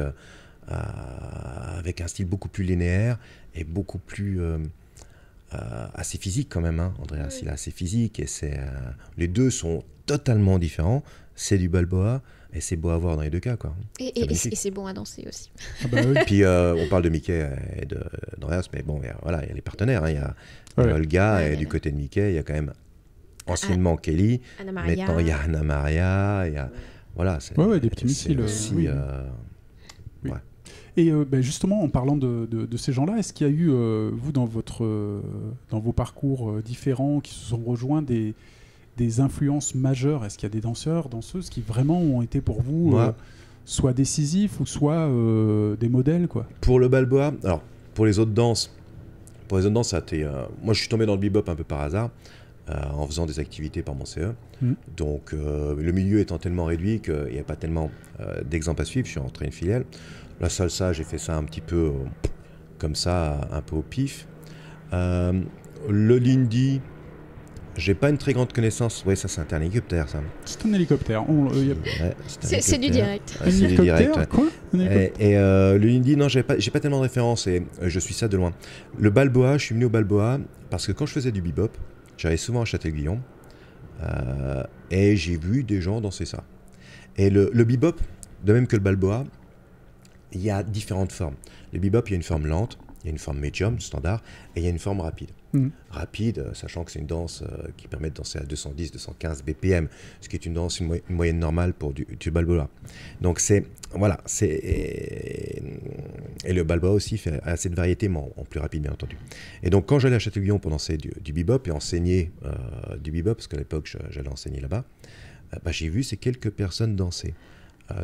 un style beaucoup plus linéaire et beaucoup plus... assez physique quand même, hein. Andreas, il est assez physique et les deux sont totalement différents. C'est du Balboa et c'est beau à voir dans les deux cas, quoi. Et c'est bon à danser aussi. Puis on parle de Mickey et d'Andreas, mais bon, voilà, il y a les partenaires, hein. Il y a Olga et du côté de Mickey, il y a quand même anciennement Kelly, maintenant il y a Anna Maria, il y a voilà, des petits missiles aussi. Et justement, en parlant de ces gens-là, est-ce qu'il y a eu, vous, dans vos parcours différents, qui se sont rejoints des influences majeures? Est-ce qu'il y a des danseurs, danseuses qui vraiment ont été pour vous soit décisifs ou soit des modèles, quoi? Pour le Balboa, alors pour les autres danses, ça a été... moi, je suis tombé dans le bebop un peu par hasard, en faisant des activités par mon CE. Donc, le milieu étant tellement réduit qu'il n'y a pas tellement d'exemples à suivre, je suis rentré une filiale. La salsa, j'ai fait ça un petit peu comme ça, un peu au pif. Le Lindy, j'ai pas une très grande connaissance. Oui, ça c'est un hélicoptère, ça. C'est un hélicoptère. C'est du direct. Un hélicoptère, quoi? Et le Lindy, non, j'ai pas tellement de références et je suis ça de loin. Le Balboa, je suis venu au Balboa parce que quand je faisais du bebop, j'allais souvent à Châtel-Guyon et j'ai vu des gens danser ça. Et le bebop, de même que le Balboa, il y a différentes formes. Le bebop, il y a une forme lente, il y a une forme médium, standard, et il y a une forme rapide. Rapide, sachant que c'est une danse qui permet de danser à 210, 215 BPM, ce qui est une danse, une moyenne normale pour du Balboa. Donc voilà, et le Balboa aussi fait assez de variété, mais en plus rapide, bien entendu. Et donc, quand j'allais à Châteauguyon pour danser du bebop et enseigner du bebop, parce qu'à l'époque, j'allais enseigner là-bas, j'ai vu ces quelques personnes danser.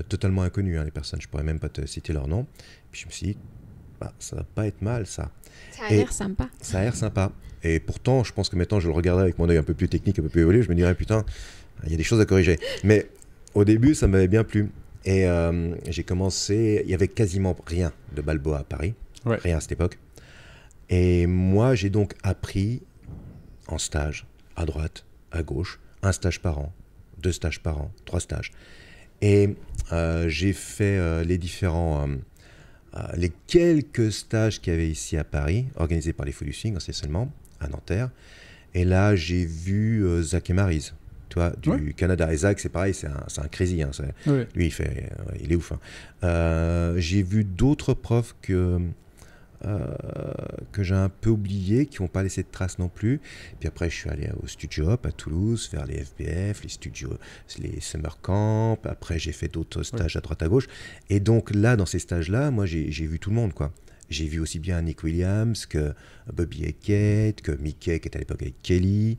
Totalement inconnues, hein, les personnes, je pourrais même pas te citer leur nom. Puis je me suis dit, ça va pas être mal, ça. Ça a l'air sympa. Ça a l'air sympa. Et pourtant, je pense que maintenant, je le regarderai avec mon œil un peu plus technique, un peu plus évolué, je me dirais, putain, il y a des choses à corriger. Mais au début, ça m'avait bien plu. Et j'ai commencé, il y avait quasiment rien de Balboa à Paris, rien à cette époque. Et moi, j'ai donc appris en stage, à droite, à gauche, 1 stage par an, 2 stages par an, 3 stages. Et j'ai fait les quelques stages qu'il y avait ici à Paris, organisés par les Fous du Swing, essentiellement, à Nanterre. Et là, j'ai vu Zach et Maryse. tu vois, du Canada. Et Zach, c'est pareil, c'est un crazy. Hein, lui, il est ouf. Hein. J'ai vu d'autres profs que j'ai un peu oubliés, qui n'ont pas laissé de traces non plus. Puis après, je suis allé au Studio Hop à Toulouse, faire les FBF, les Summer Camp. Après, j'ai fait d'autres stages à droite à gauche. Et donc là, dans ces stages-là, moi, j'ai vu tout le monde, quoi. J'ai vu aussi bien Nick Williams que Bobby Hackett, que Mickey qui était à l'époque avec Kelly,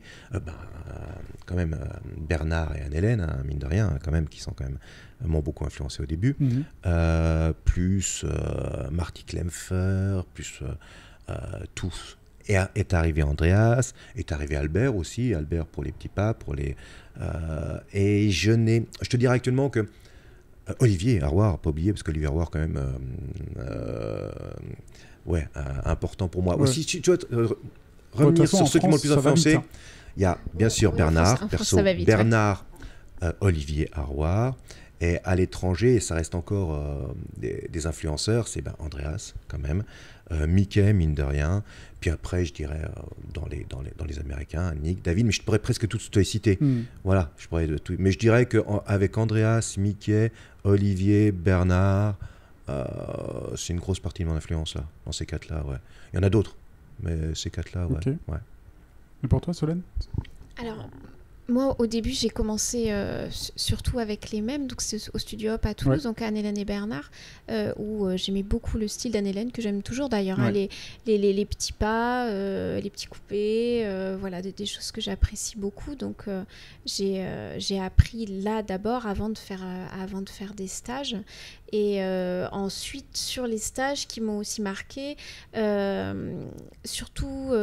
quand même Bernard et Anne-Hélène, hein, mine de rien, quand même, qui sont quand même m'ont beaucoup influencé au début, plus Marty Klemfer, plus tous. Et est arrivé Andreas, est arrivé Albert aussi, Albert pour les petits pas, et je te dirais actuellement que Olivier Harwar, pas oublier, parce qu'Olivier Harwar, quand même, important pour moi. Ouais. Aussi, tu vois, revenir sur ceux qui m'ont le plus influencé, hein. Il y a bien sûr Bernard, Bernard, Olivier Harwar, et à l'étranger, et ça reste encore des influenceurs, c'est Andreas, quand même, Mickey, mine de rien, puis après, je dirais, dans les Américains, Nick, David, mais je pourrais presque tous les citer. Voilà, je pourrais tout. Mais je dirais qu'avec Andreas, Mickey, Olivier, Bernard, c'est une grosse partie de mon influence, là, dans ces quatre-là, ouais. Il y en a d'autres, mais ces quatre-là, ouais. Okay. Ouais. Et pour toi, Solène ? Alors, moi, au début, j'ai commencé surtout avec les mêmes, donc c'est au Studio Hop à Toulouse, donc Anne-Hélène et Bernard, où j'aimais beaucoup le style d'Anne-Hélène, que j'aime toujours d'ailleurs, hein, les petits pas, les petits coupés, voilà, des choses que j'apprécie beaucoup. Donc, j'ai appris là d'abord avant de faire des stages. Et ensuite, sur les stages qui m'ont aussi marqué, surtout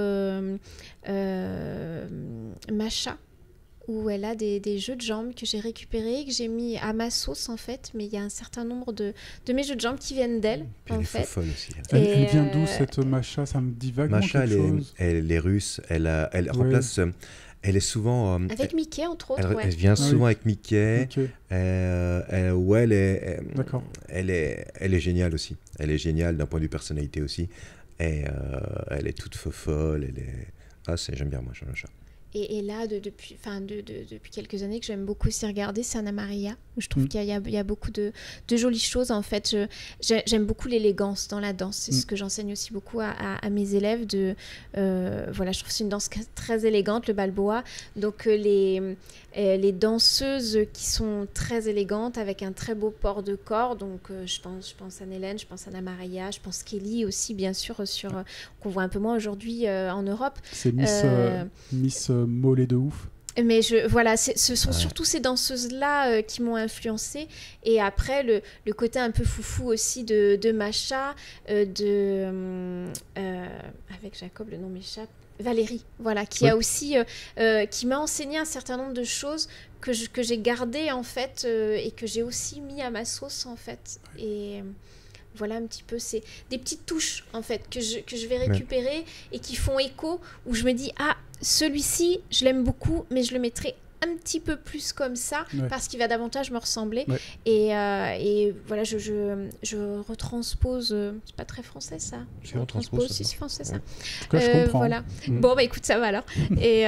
Macha, où elle a des jeux de jambes que j'ai récupérés, que j'ai mis à ma sauce en fait, mais il y a un certain nombre de mes jeux de jambes qui viennent d'elle en fait. Aussi. Elle vient d'où cette Macha ? Ça me dit vaguement quelque chose. Elle est russe, elle remplace... Elle est souvent... avec Mickey, entre autres. Elle vient souvent avec Mickey. Elle est géniale aussi. Elle est géniale d'un point de vue personnalité aussi. Et elle est toute folle. J'aime bien, moi, Macha. Et là, depuis quelques années, que j'aime beaucoup aussi regarder, c'est Anna Maria, où je trouve qu'il y a beaucoup de jolies choses. En fait, j'aime beaucoup l'élégance dans la danse. C'est ce que j'enseigne aussi beaucoup à mes élèves. Je trouve que c'est une danse très élégante, le balboa. Donc, les danseuses qui sont très élégantes, avec un très beau port de corps. Donc, je pense à Anne-Hélène, je pense à Anna Maria, je pense Kelly aussi, bien sûr, qu'on voit un peu moins aujourd'hui en Europe. C'est Miss mollet de ouf. Mais ce sont surtout ces danseuses-là qui m'ont influencée. Et après, le côté un peu foufou aussi de Macha, avec Jacob, le nom m'échappe, Valérie, voilà, qui a aussi, qui m'a enseigné un certain nombre de choses que j'ai gardées en fait, et que j'ai aussi mis à ma sauce en fait. Et voilà un petit peu, c'est des petites touches en fait que je vais récupérer et qui font écho, où je me dis celui-ci je l'aime beaucoup, mais je le mettrai un petit peu plus comme ça parce qu'il va davantage me ressembler. Et voilà, je retranspose, c'est pas très français ça, je retranspose, si c'est français ça. En tout cas, je comprends. Voilà. Bon écoute, ça va alors. Et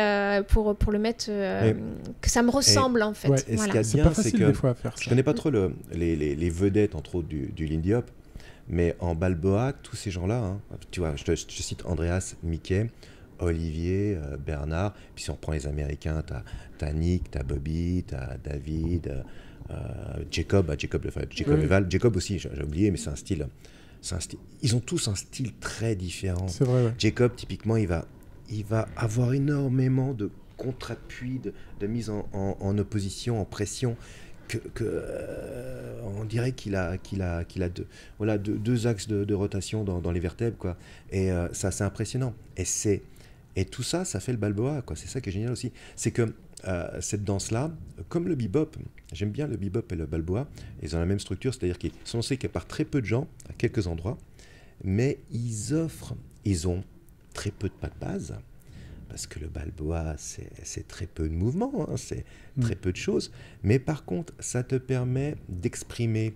pour le mettre, que ça me ressemble en fait. Et voilà. ce qu'il y a de bien, c'est que des fois à faire ça. Je connais pas trop les vedettes entre autres du Lindy Hop, mais en balboa, tous ces gens-là, hein, tu vois, je te cite Andreas, Mickey, Olivier, Bernard, puis si on reprend les Américains, t'as Nick, t'as Bobby, t'as David, Jacob aussi, j'ai oublié, mais c'est un style. Ils ont tous un style très différent. C'est vrai, Jacob, typiquement, il va avoir énormément de contre-appui, de mise en opposition, en pression. On dirait qu'il a deux axes de rotation dans les vertèbres, quoi. Et ça, c'est impressionnant. Et tout ça, ça fait le balboa, quoi. C'est ça qui est génial aussi. C'est que cette danse-là, comme le bebop, j'aime bien le bebop et le balboa, ils ont la même structure, c'est-à-dire qu'ils sont lancés par très peu de gens, à quelques endroits, mais ils ont très peu de pas de base, parce que le balboa, c'est très peu de mouvements, hein, c'est très peu de choses, mais par contre, ça te permet d'exprimer,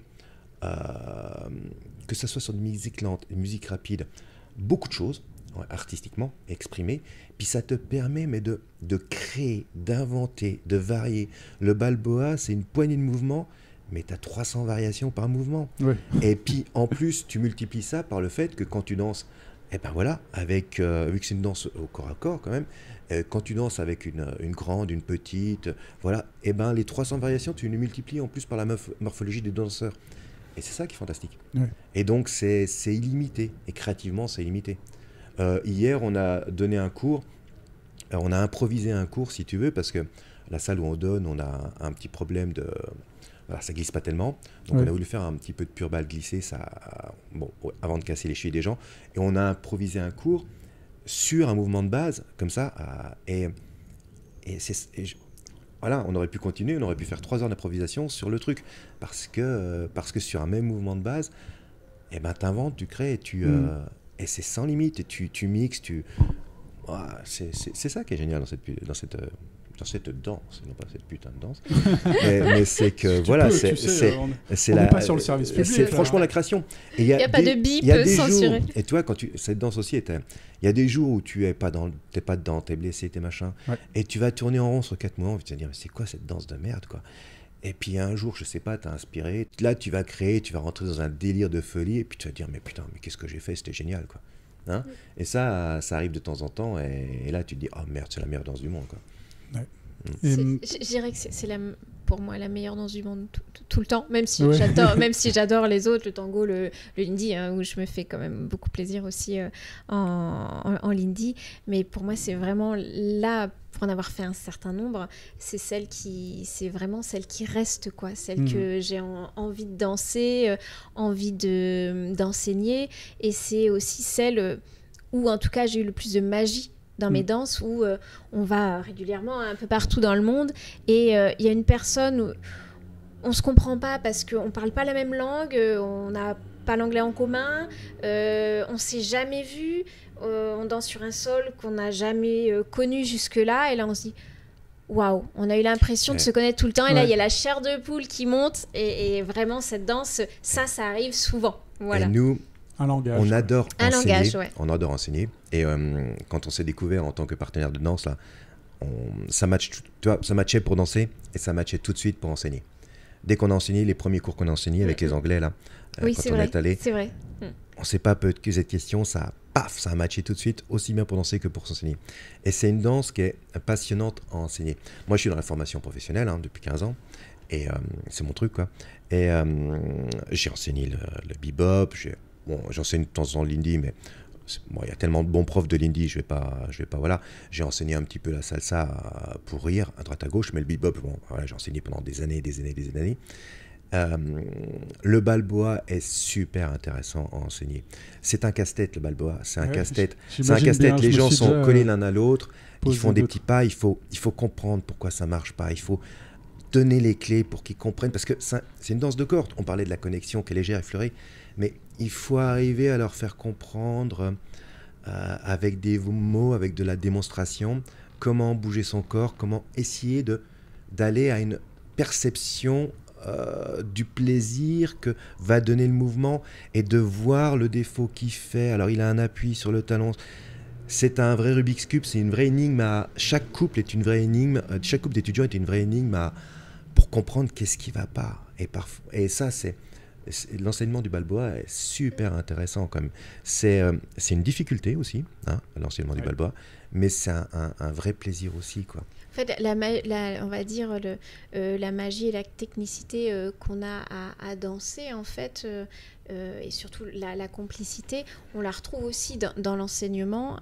que ça soit sur une musique lente, une musique rapide, beaucoup de choses, artistiquement, exprimer. Puis ça te permet de créer, d'inventer, de varier. Le balboa, c'est une poignée de mouvements, mais tu as 300 variations par mouvement. Oui. Et puis, en plus, tu multiplies ça par le fait que quand tu danses, vu que c'est une danse au corps à corps quand même, quand tu danses avec une grande, une petite, voilà, les 300 variations, tu les multiplies en plus par la morphologie des danseurs. Et c'est ça qui est fantastique. Oui. Et donc, c'est illimité. Et créativement, c'est illimité. Hier, on a donné un cours, on a improvisé un cours, si tu veux, parce que la salle où on donne, on a un petit problème de... Voilà, ça glisse pas tellement. Donc, on a voulu faire un petit peu de pure balle glissée avant de casser les chevilles des gens. Et on a improvisé un cours sur un mouvement de base, comme ça. Voilà, on aurait pu continuer, on aurait pu faire 3 heures d'improvisation sur le truc. Parce que sur un même mouvement de base, t'inventes, tu crées, et c'est sans limite. Et tu mixes, c'est ça qui est génial dans cette danse, non pas cette putain de danse. mais c'est que voilà, on n'est pas sur le service public. C'est franchement la création. Il n'y a pas de bip censuré. Jours, et toi, cette danse aussi, il y a des jours où tu n'es pas dedans, tu es blessé, tu es machin, et tu vas tourner en rond sur 4 mois, tu vas te dire, mais c'est quoi cette danse de merde, quoi. Et puis un jour, je sais pas, t'as inspiré, là tu vas créer, tu vas rentrer dans un délire de folie, et puis tu vas te dire, mais putain, mais qu'est-ce que j'ai fait, c'était génial, quoi. Hein, et ça arrive de temps en temps, et là tu te dis, oh merde, c'est la meilleure danse du monde, quoi. Ouais. Je dirais que c'est pour moi la meilleure danse du monde tout le temps, même si j'adore les autres, le tango, le Lindy, où je me fais quand même beaucoup plaisir aussi en Lindy, mais pour moi c'est vraiment là, pour en avoir fait un certain nombre, c'est vraiment celle qui reste, quoi, celle que j'ai envie de danser, envie d'enseigner, et c'est aussi celle où en tout cas j'ai eu le plus de magie dans mes danses, où on va régulièrement un peu partout dans le monde, et il y a une personne où on se comprend pas parce qu'on parle pas la même langue, on n'a pas l'anglais en commun, on s'est jamais vu, on danse sur un sol qu'on n'a jamais connu jusque-là, et là on se dit waouh, on a eu l'impression de se connaître tout le temps, et là il y a la chair de poule qui monte, et vraiment cette danse, ça arrive souvent. Voilà. Et nous, on adore enseigner. On adore enseigner. Et quand on s'est découvert en tant que partenaire de danse, là, ça matchait pour danser, et ça matchait tout de suite pour enseigner. Dès qu'on a enseigné, les premiers cours qu'on a enseignés avec les Anglais, là, quand on est allé, on ne s'est pas posé de questions, ça a matché tout de suite, aussi bien pour danser que pour s'enseigner. Et c'est une danse qui est passionnante à enseigner. Moi, je suis dans la formation professionnelle depuis 15 ans, et c'est mon truc, quoi. Et j'ai enseigné le bebop, j'enseigne de temps en temps l'indie, mais il y a tellement de bons profs de l'indie, je vais pas, voilà. J'ai enseigné un petit peu la salsa pour rire, à droite à gauche, mais le bebop, j'ai enseigné pendant des années. Le balboa est super intéressant à enseigner. C'est un casse-tête, le balboa. C'est un casse-tête. Les gens sont collés l'un à l'autre, ils font des petits pas, il faut comprendre pourquoi ça marche pas, il faut donner les clés pour qu'ils comprennent, parce que c'est une danse de cordes. On parlait de la connexion qui est légère et fleurie, mais il faut arriver à leur faire comprendre avec des mots, avec de la démonstration, comment bouger son corps, comment essayer d'aller à une perception du plaisir que va donner le mouvement, et de voir le défaut qu'il fait. Alors il a un appui sur le talon. C'est un vrai Rubik's Cube, c'est une vraie énigme. Chaque couple est une vraie énigme. Chaque couple d'étudiants est une vraie énigme pour comprendre qu'est-ce qui ne va pas. Et ça, l'enseignement du balboa est super intéressant quand même. C'est une difficulté aussi, l'enseignement du balboa, mais c'est un vrai plaisir aussi, quoi. En fait, on va dire la magie et la technicité qu'on a à danser, en fait, et surtout la complicité, on la retrouve aussi dans l'enseignement,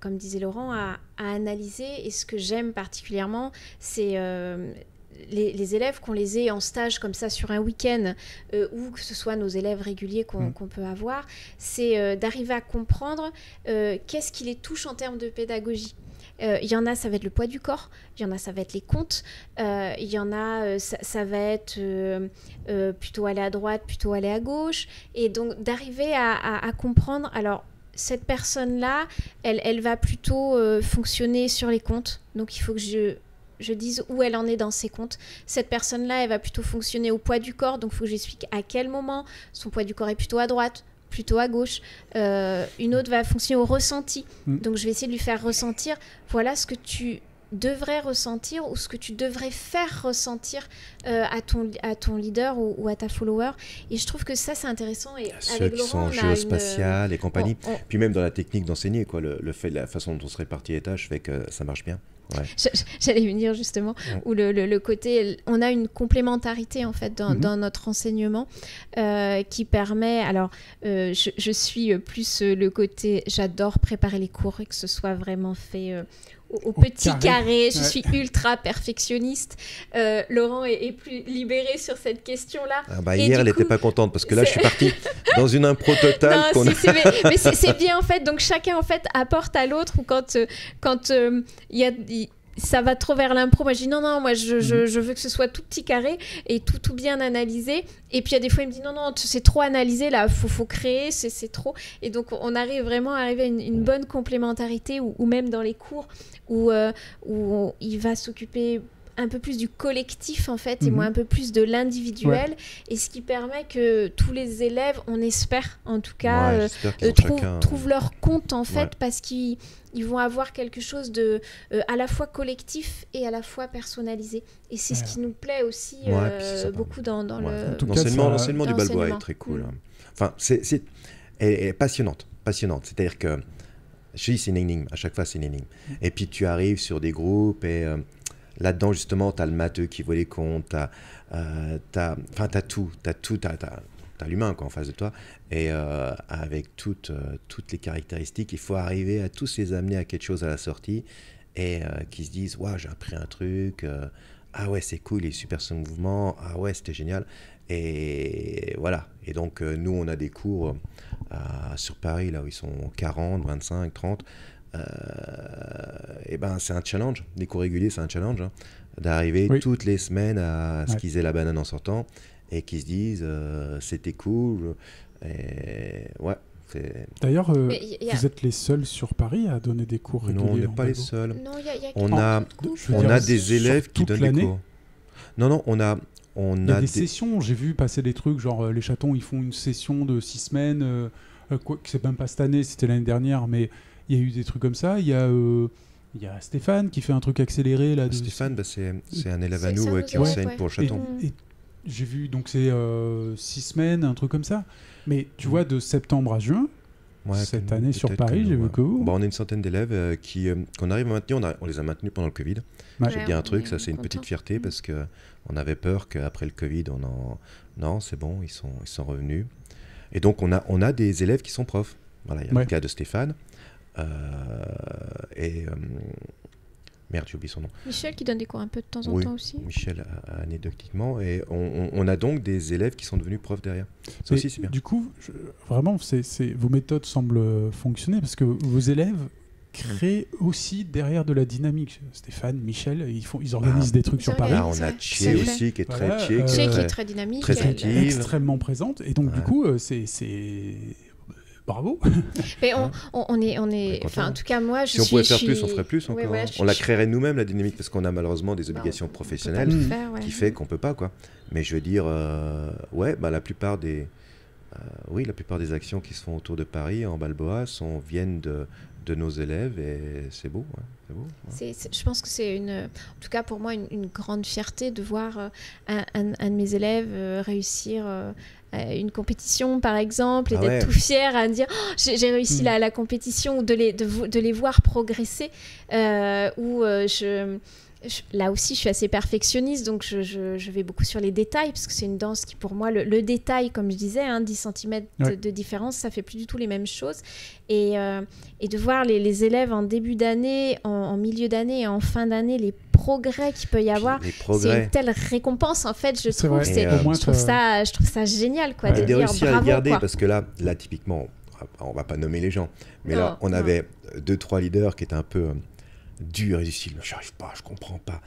comme disait Laurent, à analyser. Et ce que j'aime particulièrement, c'est les élèves, qu'on les ait en stage comme ça sur un week-end, ou que ce soit nos élèves réguliers qu'on peut avoir, c'est d'arriver à comprendre qu'est-ce qui les touche en termes de pédagogie. Il y en a, ça va être le poids du corps, il y en a, ça va être les comptes, il y en a, ça va être plutôt aller à droite, plutôt aller à gauche, et donc d'arriver à comprendre. Alors, cette personne-là, elle va plutôt fonctionner sur les comptes, donc il faut que je dise où elle en est dans ses comptes. Cette personne-là, elle va plutôt fonctionner au poids du corps, donc il faut que j'explique à quel moment son poids du corps est plutôt à droite, plutôt à gauche. Une autre va fonctionner au ressenti. Donc, je vais essayer de lui faire ressentir, voilà ce que tu devrais ressentir ou ce que tu devrais faire ressentir à ton leader ou à ta follower. Et je trouve que ça, c'est intéressant. Et ceux qui sont géospatiales et compagnie. Puis même dans la technique d'enseigner, quoi, le fait, la façon dont on se répartit les tâches fait que ça marche bien. Ouais. J'allais venir justement, où le côté, on a une complémentarité en fait dans notre enseignement qui permet, alors je suis plus le côté, j'adore préparer les cours et que ce soit vraiment fait au petit carré. Je suis ultra perfectionniste. Laurent est plus libéré sur cette question-là. Hier, elle n'était pas contente parce que là, je suis partie dans une impro totale. Mais c'est bien en fait. Donc chacun en fait apporte à l'autre. Ou quand ça va trop vers l'impro, moi je dis non, moi je veux que ce soit tout petit carré et tout bien analysé. Et puis il y a des fois il me dit non, c'est trop analysé là, faut créer, c'est trop. Et donc on arrive vraiment à une bonne complémentarité ou même dans les cours où il va s'occuper un peu plus du collectif en fait et moi un peu plus de l'individuel et ce qui permet que tous les élèves, on espère en tout cas, trouvent leur compte en fait parce qu'ils vont avoir quelque chose de à la fois collectif et à la fois personnalisé et c'est ce qui nous plaît aussi beaucoup dans l'enseignement du Balboa est très cool. Enfin, elle est passionnante, c'est-à-dire que je dis c'est une énigme, à chaque fois c'est une énigme et puis tu arrives sur des groupes et là-dedans, justement, tu as le matheux qui voit les comptes, t'as tout, t'as l'humain quoi, en face de toi, et avec toutes les caractéristiques, il faut arriver à tous les amener à quelque chose à la sortie, et qui se disent, ouais, j'ai appris un truc, ah ouais, c'est cool, il est super ce mouvement, ah ouais, c'était génial, et voilà. Et donc, nous, on a des cours sur Paris, là où ils sont 40, 25, 30, et ben c'est un challenge, les cours réguliers c'est un challenge d'arriver toutes les semaines à ce qu'ils aient la banane en sortant et qu'ils se disent c'était cool et D'ailleurs vous êtes les seuls sur Paris à donner des cours réguliers? Non, on n'est pas les seuls. Non, on a des élèves qui donnent des cours. Non, on a des sessions, j'ai vu passer des trucs genre les chatons ils font une session de 6 semaines c'est même pas cette année, c'était l'année dernière, mais il y a eu des trucs comme ça. Il y a Stéphane qui fait un truc accéléré là. Stéphane, c'est un élève à nous qui enseigne pour le chaton. Et j'ai vu, donc c'est 6 semaines, un truc comme ça. Mais tu vois, de septembre à juin, cette année sur Paris, j'ai vu que vous. On est une centaine d'élèves qu'on arrive à maintenir. On les a maintenus pendant le Covid. Je vais dire un truc, ça c'est une petite fierté parce qu'on avait peur qu'après le Covid, non, c'est bon, ils sont revenus. Et donc on a des élèves qui sont profs. Voilà, il y a le cas de Stéphane. Merde, j'ai oublié son nom. Michel qui donne des cours un peu de temps en temps aussi. Michel, anecdotiquement. Et on a donc des élèves qui sont devenus profs derrière. Ça aussi, c'est bien. Du coup, vraiment, vos méthodes semblent fonctionner parce que vos élèves créent aussi derrière de la dynamique. Stéphane, Michel, ils organisent des trucs sur Paris. Là, on a Tché aussi qui est très Tché, qui est très dynamique, très active, extrêmement présente. Et donc, du coup, c'est bravo. Mais on est enfin en tout cas moi si on pouvait faire plus, on ferait plus encore. On la créerait nous-mêmes la dynamique parce qu'on a malheureusement des obligations professionnelles qui fait qu'on peut pas quoi. Mais je veux dire la plupart des actions qui se font autour de Paris en Balboa viennent de nos élèves et c'est beau. Je pense que c'est en tout cas pour moi une grande fierté de voir un de mes élèves réussir une compétition par exemple et d'être tout fier à me dire j'ai réussi la compétition ou de les voir progresser là aussi je suis assez perfectionniste donc je vais beaucoup sur les détails parce que c'est une danse qui pour moi le détail comme je disais 10 cm de différence ça fait plus du tout les mêmes choses et de voir les élèves en début d'année en milieu d'année et en fin d'année les progrès qu'il peut y avoir c'est une telle récompense en fait je trouve ça génial quoi de dire réussir bravo, à le garder quoi. parce que là typiquement on va pas nommer les gens mais là on avait 2-3 leaders qui étaient un peu dur et difficile, j'arrive pas, je comprends pas.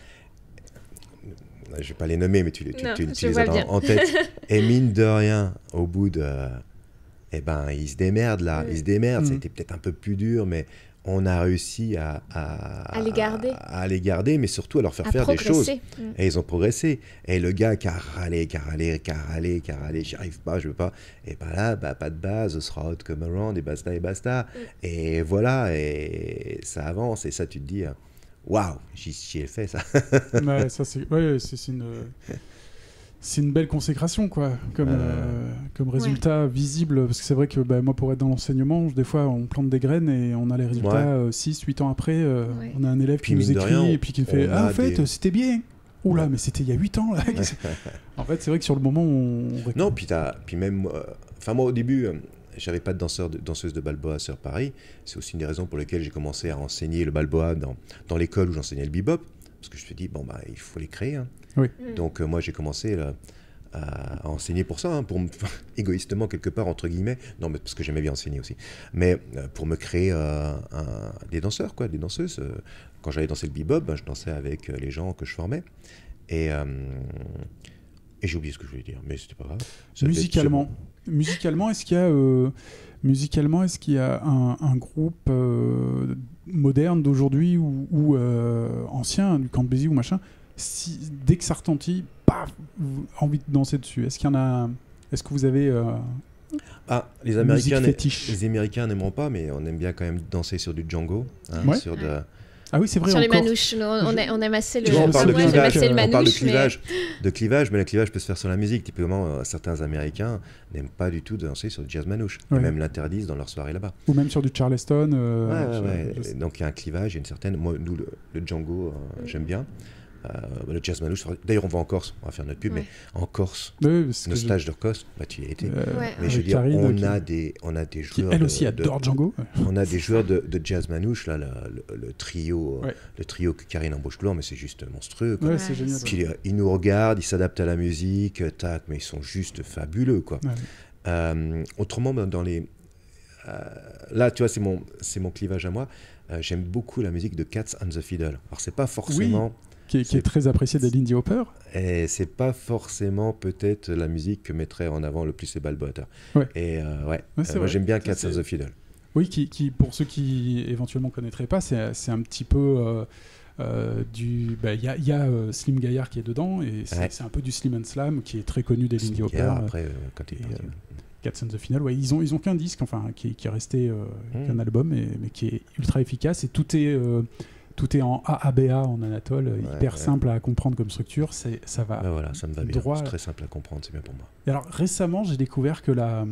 Je vais pas les nommer, mais tu les as en tête. Et mine de rien, au bout de... ils se démerdent là, ils se démerdent. C'était peut-être un peu plus dur, mais on a réussi à les garder, mais surtout à leur faire faire des choses. Et ils ont progressé. Et le gars qui a râlé, j'y arrive pas, je veux pas. Et ben là, pas de base, Throughout Come Around, et basta. Et voilà, et ça avance. Et ça, tu te dis, waouh, j'y ai fait ça. Ouais, ça c'est une belle consécration, quoi, comme résultat visible. Parce que c'est vrai que moi, pour être dans l'enseignement, des fois, on plante des graines et on a les résultats 6-8 ans après. On a un élève qui nous écrit et puis qui fait « Ah, en fait, c'était bien !» Oula, mais c'était il y a 8 ans, là. En fait, c'est vrai que sur le moment, Non, puis même... moi, au début... j'avais pas de danseuse de Balboa sur Paris. C'est aussi une des raisons pour lesquelles j'ai commencé à enseigner le Balboa dans l'école où j'enseignais le bebop. Parce que je me suis dit, il faut les créer. Hein. Oui. Donc, moi, j'ai commencé à enseigner pour ça, égoïstement, quelque part, entre guillemets. Non, mais parce que j'aimais bien enseigner aussi. Mais pour me créer des danseurs, quoi, des danseuses. Quand j'allais danser le bebop, je dansais avec les gens que je formais. Et j'ai oublié ce que je voulais dire, mais c'était pas grave. Musicalement, est-ce qu'il y a un groupe moderne d'aujourd'hui ou ancien, du Camp de Béziers ou machin, dès que ça retentit, paf, envie de danser dessus. Est-ce qu'il y en a? Est-ce que vous avez les Américains n'aimeront pas, mais on aime bien quand même danser sur du Django, sur de... Ah oui, c'est vrai. Sur les manouches, on aime assez le. On parle de clivage, mais le clivage peut se faire sur la musique. Typiquement, certains Américains n'aiment pas du tout danser sur du jazz manouche. Ouais. Et même l'interdisent dans leur soirée là-bas. Ou même sur du Charleston. Donc il y a un clivage, il y a une certaine. Moi, nous, le Django, j'aime bien. Le jazz manouche. D'ailleurs, on va en Corse, on va faire notre pub, mais en Corse, nos stages de Corse, tu y as été. Mais je veux dire, on a des joueurs. Elle aussi adore Django. On a des joueurs de jazz manouche, là, le trio que Karine embauche mais c'est juste monstrueux. Quoi. Ouais, c'est génial. Puis ils nous regardent, ils s'adaptent à la musique, mais ils sont juste fabuleux, quoi. Autrement, dans les. Là, tu vois, c'est mon clivage à moi. J'aime beaucoup la musique de Cats and the Fiddle. Alors, c'est pas forcément. Oui. Qui est très apprécié de Lindy Hopper. Et c'est pas forcément peut-être la musique que mettrait en avant le plus les Balboa. Ouais. Et moi j'aime bien Cats and the Fiddle. Oui, qui pour ceux qui éventuellement connaîtraient pas, c'est un petit peu du. Il y a Slim Gaillard qui est dedans et c'est un peu du Slim and Slam qui est très connu des Lindy Hopper. Après, quand Cats and the Fiddle, ils ont qu'un disque, qui est resté qu'un album, mais qui est ultra efficace et tout est en AABA en Anatole, hyper simple à comprendre comme structure, ça va. Voilà, ça me va bien. C'est très simple à comprendre, c'est bien pour moi. Et alors récemment, j'ai découvert que la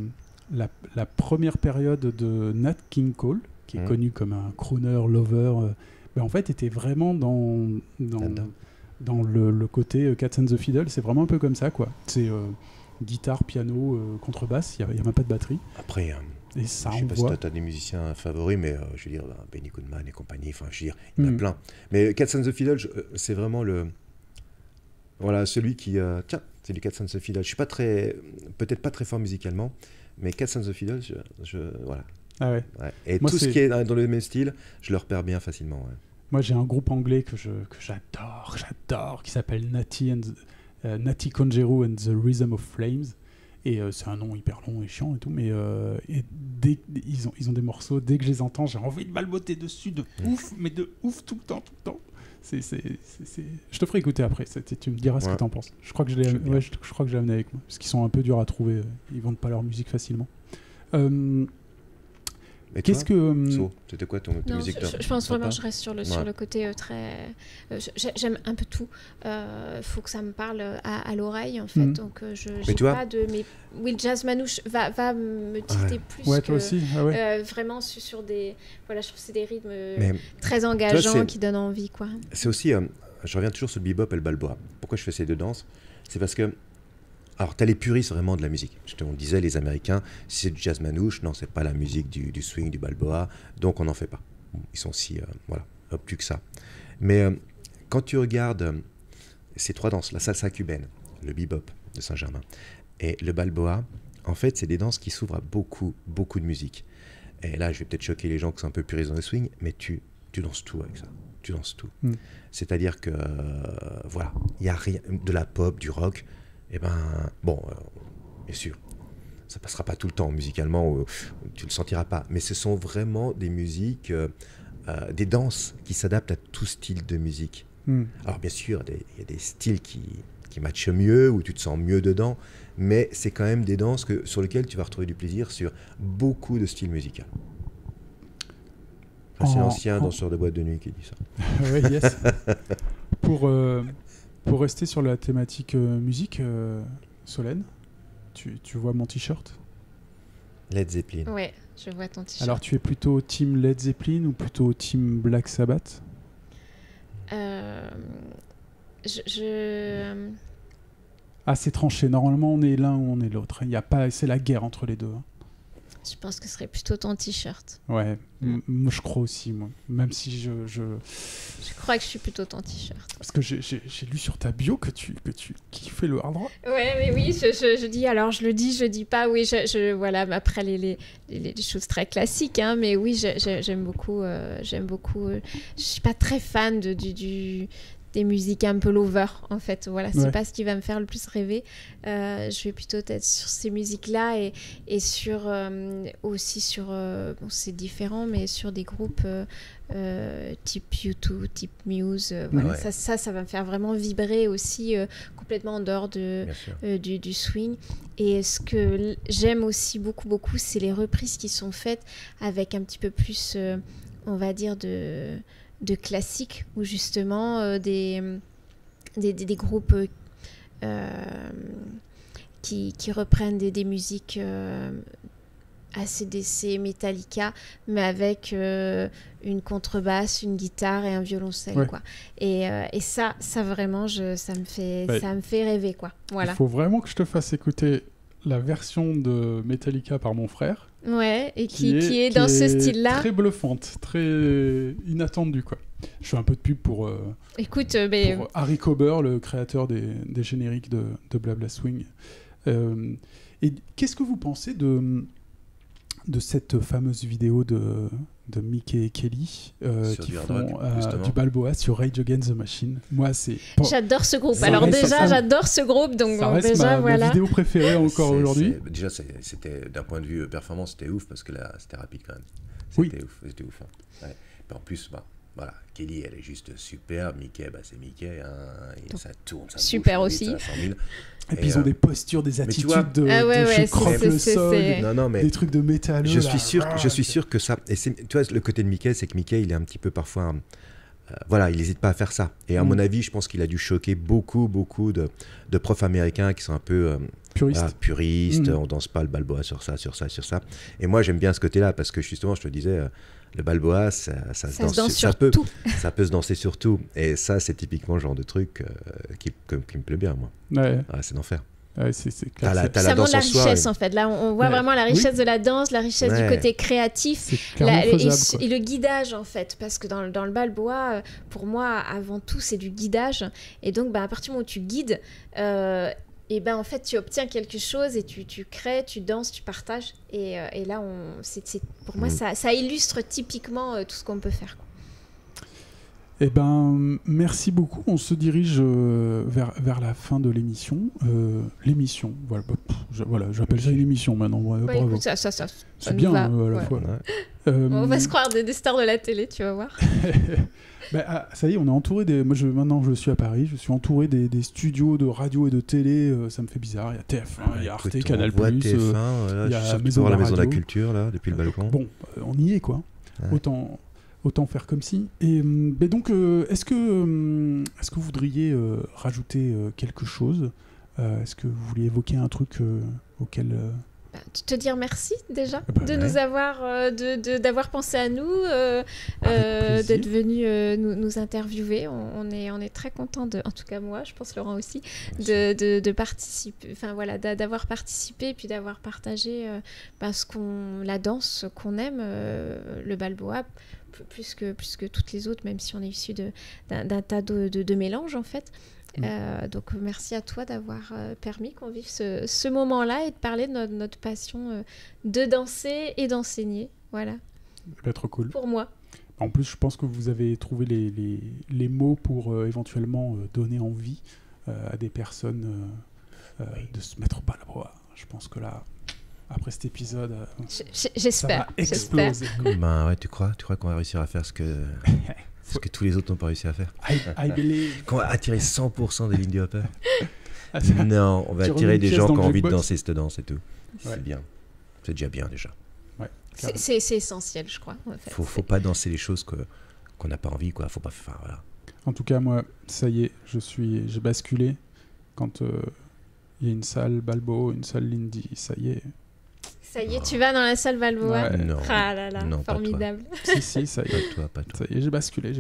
première période de Nat King Cole, qui est connu comme un crooner lover, en fait était vraiment dans le côté Cats and the Fiddle. C'est vraiment un peu comme ça, quoi. C'est guitare, piano, contrebasse. Il y a même pas de batterie. Après. Et ça je sais pas si tu as des musiciens favoris, mais je veux dire, Benny Goodman et compagnie, je veux dire, il y en a plein. Mais Cats and the Fiddle, c'est vraiment celui qui... tiens, c'est du Cats and the Fiddle. Je suis peut-être pas très fort musicalement, mais Cats and the Fiddle, voilà. Ah ouais. Et moi, tout ce qui est dans le même style, je le repère bien facilement. Ouais. Moi, j'ai un groupe anglais que j'adore, qui s'appelle Natty Conjero and the Rhythm of Flames. Et c'est un nom hyper long et chiant et tout, mais ils ont des morceaux, dès que je les entends, j'ai envie de balboter dessus de ouf, mais de ouf tout le temps. Je te ferai écouter après, tu me diras ce que t'en penses. Je crois que je l'ai amené avec moi, parce qu'ils sont un peu durs à trouver, ils vendent pas leur musique facilement. Et qu'est-ce que c'était quoi ton musique je pense vraiment je reste sur le côté très j'aime un peu tout. Faut que ça me parle à l'oreille en fait. Donc j'ai pas de le jazz manouche va me titer plus toi que aussi. vraiment sur des je trouve que c'est des rythmes très engageants qui donnent envie, quoi. C'est aussi je reviens toujours sur le bebop et le balboa. Pourquoi je fais ces deux danses? C'est parce que alors, tu as les puristes vraiment de la musique. On disait, les Américains, si c'est du jazz manouche, non, c'est pas la musique du swing, du balboa, donc on n'en fait pas. Ils sont si, obtus que ça. Mais quand tu regardes ces trois danses, la salsa cubaine, le bebop de Saint-Germain et le balboa, en fait, c'est des danses qui s'ouvrent à beaucoup, beaucoup de musique. Et là, je vais peut-être choquer les gens qui sont un peu puristes dans le swing, mais tu danses tout avec ça. Tu danses tout. C'est-à-dire que, il y a rien, de la pop, du rock. Bien sûr, ça passera pas tout le temps musicalement, tu le sentiras pas. Mais ce sont vraiment des musiques des danses qui s'adaptent à tout style de musique. Alors bien sûr, il y a des styles qui matchent mieux, où tu te sens mieux dedans, mais c'est quand même des danses sur lesquelles tu vas retrouver du plaisir sur beaucoup de styles musicaux. C'est l'ancien danseur de boîte de nuit qui dit ça. Oui, yes. Pour rester sur la thématique musique, Solène, tu vois mon t-shirt ? Led Zeppelin. Ouais, je vois ton t-shirt. Alors, tu es plutôt team Led Zeppelin ou plutôt team Black Sabbath ? Ah, c'est tranché. Normalement, on est l'un ou on est l'autre. Il y a pas, c'est la guerre entre les deux. Je pense que ce serait plutôt ton t-shirt. Ouais, moi je crois aussi, moi. Même si je crois que je suis plutôt ton t-shirt. Parce que j'ai lu sur ta bio que tu kiffais le hard rock. Ouais, mais oui, je dis, alors je le dis pas, oui, voilà, après les choses très classiques, hein, mais oui, j'aime beaucoup, je suis pas très fan des musiques un peu lover, en fait. Voilà, c'est pas ce qui va me faire le plus rêver. Je vais plutôt être sur ces musiques-là et sur aussi sur bon, c'est différent, mais sur des groupes type U2, type Muse. Voilà, ça va me faire vraiment vibrer aussi complètement en dehors du swing. Et ce que j'aime aussi beaucoup, c'est les reprises qui sont faites avec un petit peu plus, on va dire, de classiques, ou justement des groupes qui reprennent des musiques AC/DC, Metallica, mais avec une contrebasse, une guitare et un violoncelle, quoi. Et ça vraiment, ça me fait rêver, quoi. Voilà. Il faut vraiment que je te fasse écouter la version de Metallica par mon frère. Ouais, et qui est dans ce style-là. Très bluffante, très inattendue, quoi. Je fais un peu de pub pour Harry Cober, le créateur des génériques de Blabla Swing. Et qu'est-ce que vous pensez de cette fameuse vidéo de Mickey et Kelly qui font du Balboa sur Rage Against the Machine? Moi, j'adore ce groupe. Alors déjà, j'adore ce groupe, donc ça reste ma vidéo préférée encore aujourd'hui. Déjà, c'était d'un point de vue performance, c'était ouf parce que là, c'était rapide quand même. C'était ouf. Hein. Ouais. En plus, voilà, Kelly, elle est juste super. Mickey, c'est Mickey. Hein, et ça tourne, ça super bouge, aussi. Vite, ça, 100 000. Et puis ils ont des postures, des attitudes de je croque le sol, des trucs de métal. Je suis sûr que ça. Et tu vois, le côté de Mickey, c'est que Mickey, il est un petit peu parfois. Voilà, il n'hésite pas à faire ça. Et à mon avis, je pense qu'il a dû choquer beaucoup de profs américains qui sont un peu puristes. On danse pas le Balboa sur ça. Et moi, j'aime bien ce côté-là parce que justement, je te disais. Le Balboa, ça se danse sur tout. Ça peut se danser sur tout. Et ça, c'est typiquement le genre de truc qui me plaît bien, moi. Ouais. C'est d'enfer. Ouais, c'est clair. Ça montre la richesse, en fait. Là, on voit vraiment la richesse de la danse, la richesse du côté créatif. Et le guidage, en fait. Parce que dans le Balboa, pour moi, avant tout, c'est du guidage. Et donc, à partir du moment où tu guides... et en fait tu obtiens quelque chose et tu crées, tu danses, tu partages et là pour moi ça illustre typiquement tout ce qu'on peut faire, quoi. Eh ben merci beaucoup, on se dirige vers la fin de l'émission. L'émission, voilà, j'appelle ça une émission maintenant. Bravo. Écoute, ça c'est bien va, à la fois. On va se croire des stars de la télé, tu vas voir. Ça y est, on est entouré maintenant je suis à Paris, je suis entouré des studios de radio et de télé, ça me fait bizarre. Il y a TF1, il y a Arte, Canal+, il y a la Maison de la Culture là, depuis le balcon. Bon, on y est, quoi. Ouais. Autant faire comme si. Et donc, est-ce que vous voudriez rajouter quelque chose? Est-ce que vous vouliez évoquer un truc auquel... te dire merci déjà de nous avoir d'avoir pensé à nous, d'être venu nous interviewer. On est très content en tout cas moi, je pense Laurent aussi, de participer, enfin voilà, d'avoir participé et puis d'avoir partagé la danse qu'on aime, le Balboa, plus que toutes les autres, même si on est issu d'un tas de mélanges, en fait. Donc merci à toi d'avoir permis qu'on vive ce moment-là et de parler de notre passion de danser et d'enseigner. Voilà. Trop cool. Pour moi. En plus, je pense que vous avez trouvé les mots pour éventuellement donner envie à des personnes de se mettre au Balboa. Je pense que là... après cet épisode, J'espère. ça va exploser. Ben ouais, tu crois qu'on va réussir à faire ce que tous les autres n'ont pas réussi à faire? I believe. Qu'on va attirer 100% des Lindy Hopper? Ah, Non, on va Tu remets attirer une des pièce gens dans qui le ont envie de jukebox. danser cette danse et tout. Ouais. C'est bien. C'est déjà bien déjà. C'est essentiel, je crois. En fait. Faut pas danser les choses qu'on n'a pas envie, quoi. Faut pas faire. Voilà. En tout cas, moi, ça y est, j'ai basculé. Quand il y a une salle Balbo, une salle Lindy, ça y est. Ça y est, tu vas dans la salle Balboa. Ouais. Non. Ah là là, Non, pas formidable. Si, ça y est. Pas toi. Ça y est, j'ai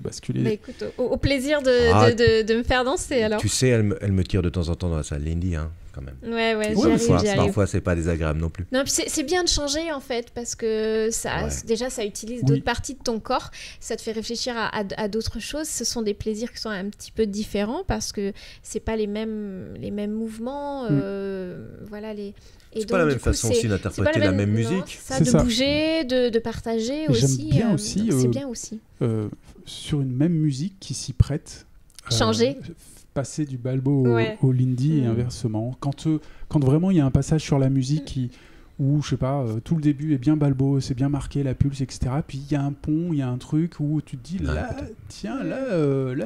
basculé. Bah écoute, au plaisir de me faire danser alors. Tu sais, elle me tire de temps en temps dans la salle Lindy, hein, quand même. Ouais, Ouais, j'y arrive. Parfois, c'est pas désagréable non plus. Non, puis c'est bien de changer en fait, parce que déjà ça utilise Oui. d'autres parties de ton corps, ça te fait réfléchir à d'autres choses. Ce sont des plaisirs qui sont un petit peu différents parce que c'est pas les mêmes mouvements. Voilà les. C'est pas la même façon aussi d'interpréter la même musique. De bouger, de partager aussi. J'aime bien aussi. C'est bien aussi. Sur une même musique qui s'y prête. Changer. Passer du Balbo au Lindy et inversement. Quand vraiment il y a un passage sur la musique où, je sais pas, tout le début est bien Balbo, c'est bien marqué, la pulse, etc. Puis il y a un pont, il y a un truc où tu te dis, là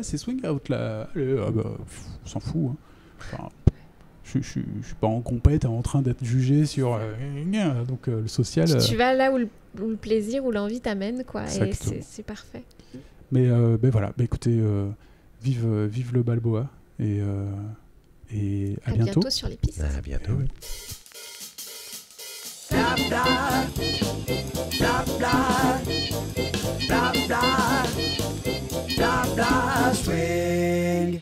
c'est swing out, là. Allez, on s'en fout. Hein. Enfin, je suis pas en compète en train d'être jugé sur donc le social. Tu vas là où le plaisir ou l'envie t'amène, quoi. Exactement. Et c'est parfait. Mais voilà, écoutez, vive le Balboa et à bientôt. Bientôt sur les pistes. À bientôt. Ouais. Bla bla, bla bla, bla bla, bla bla, swing.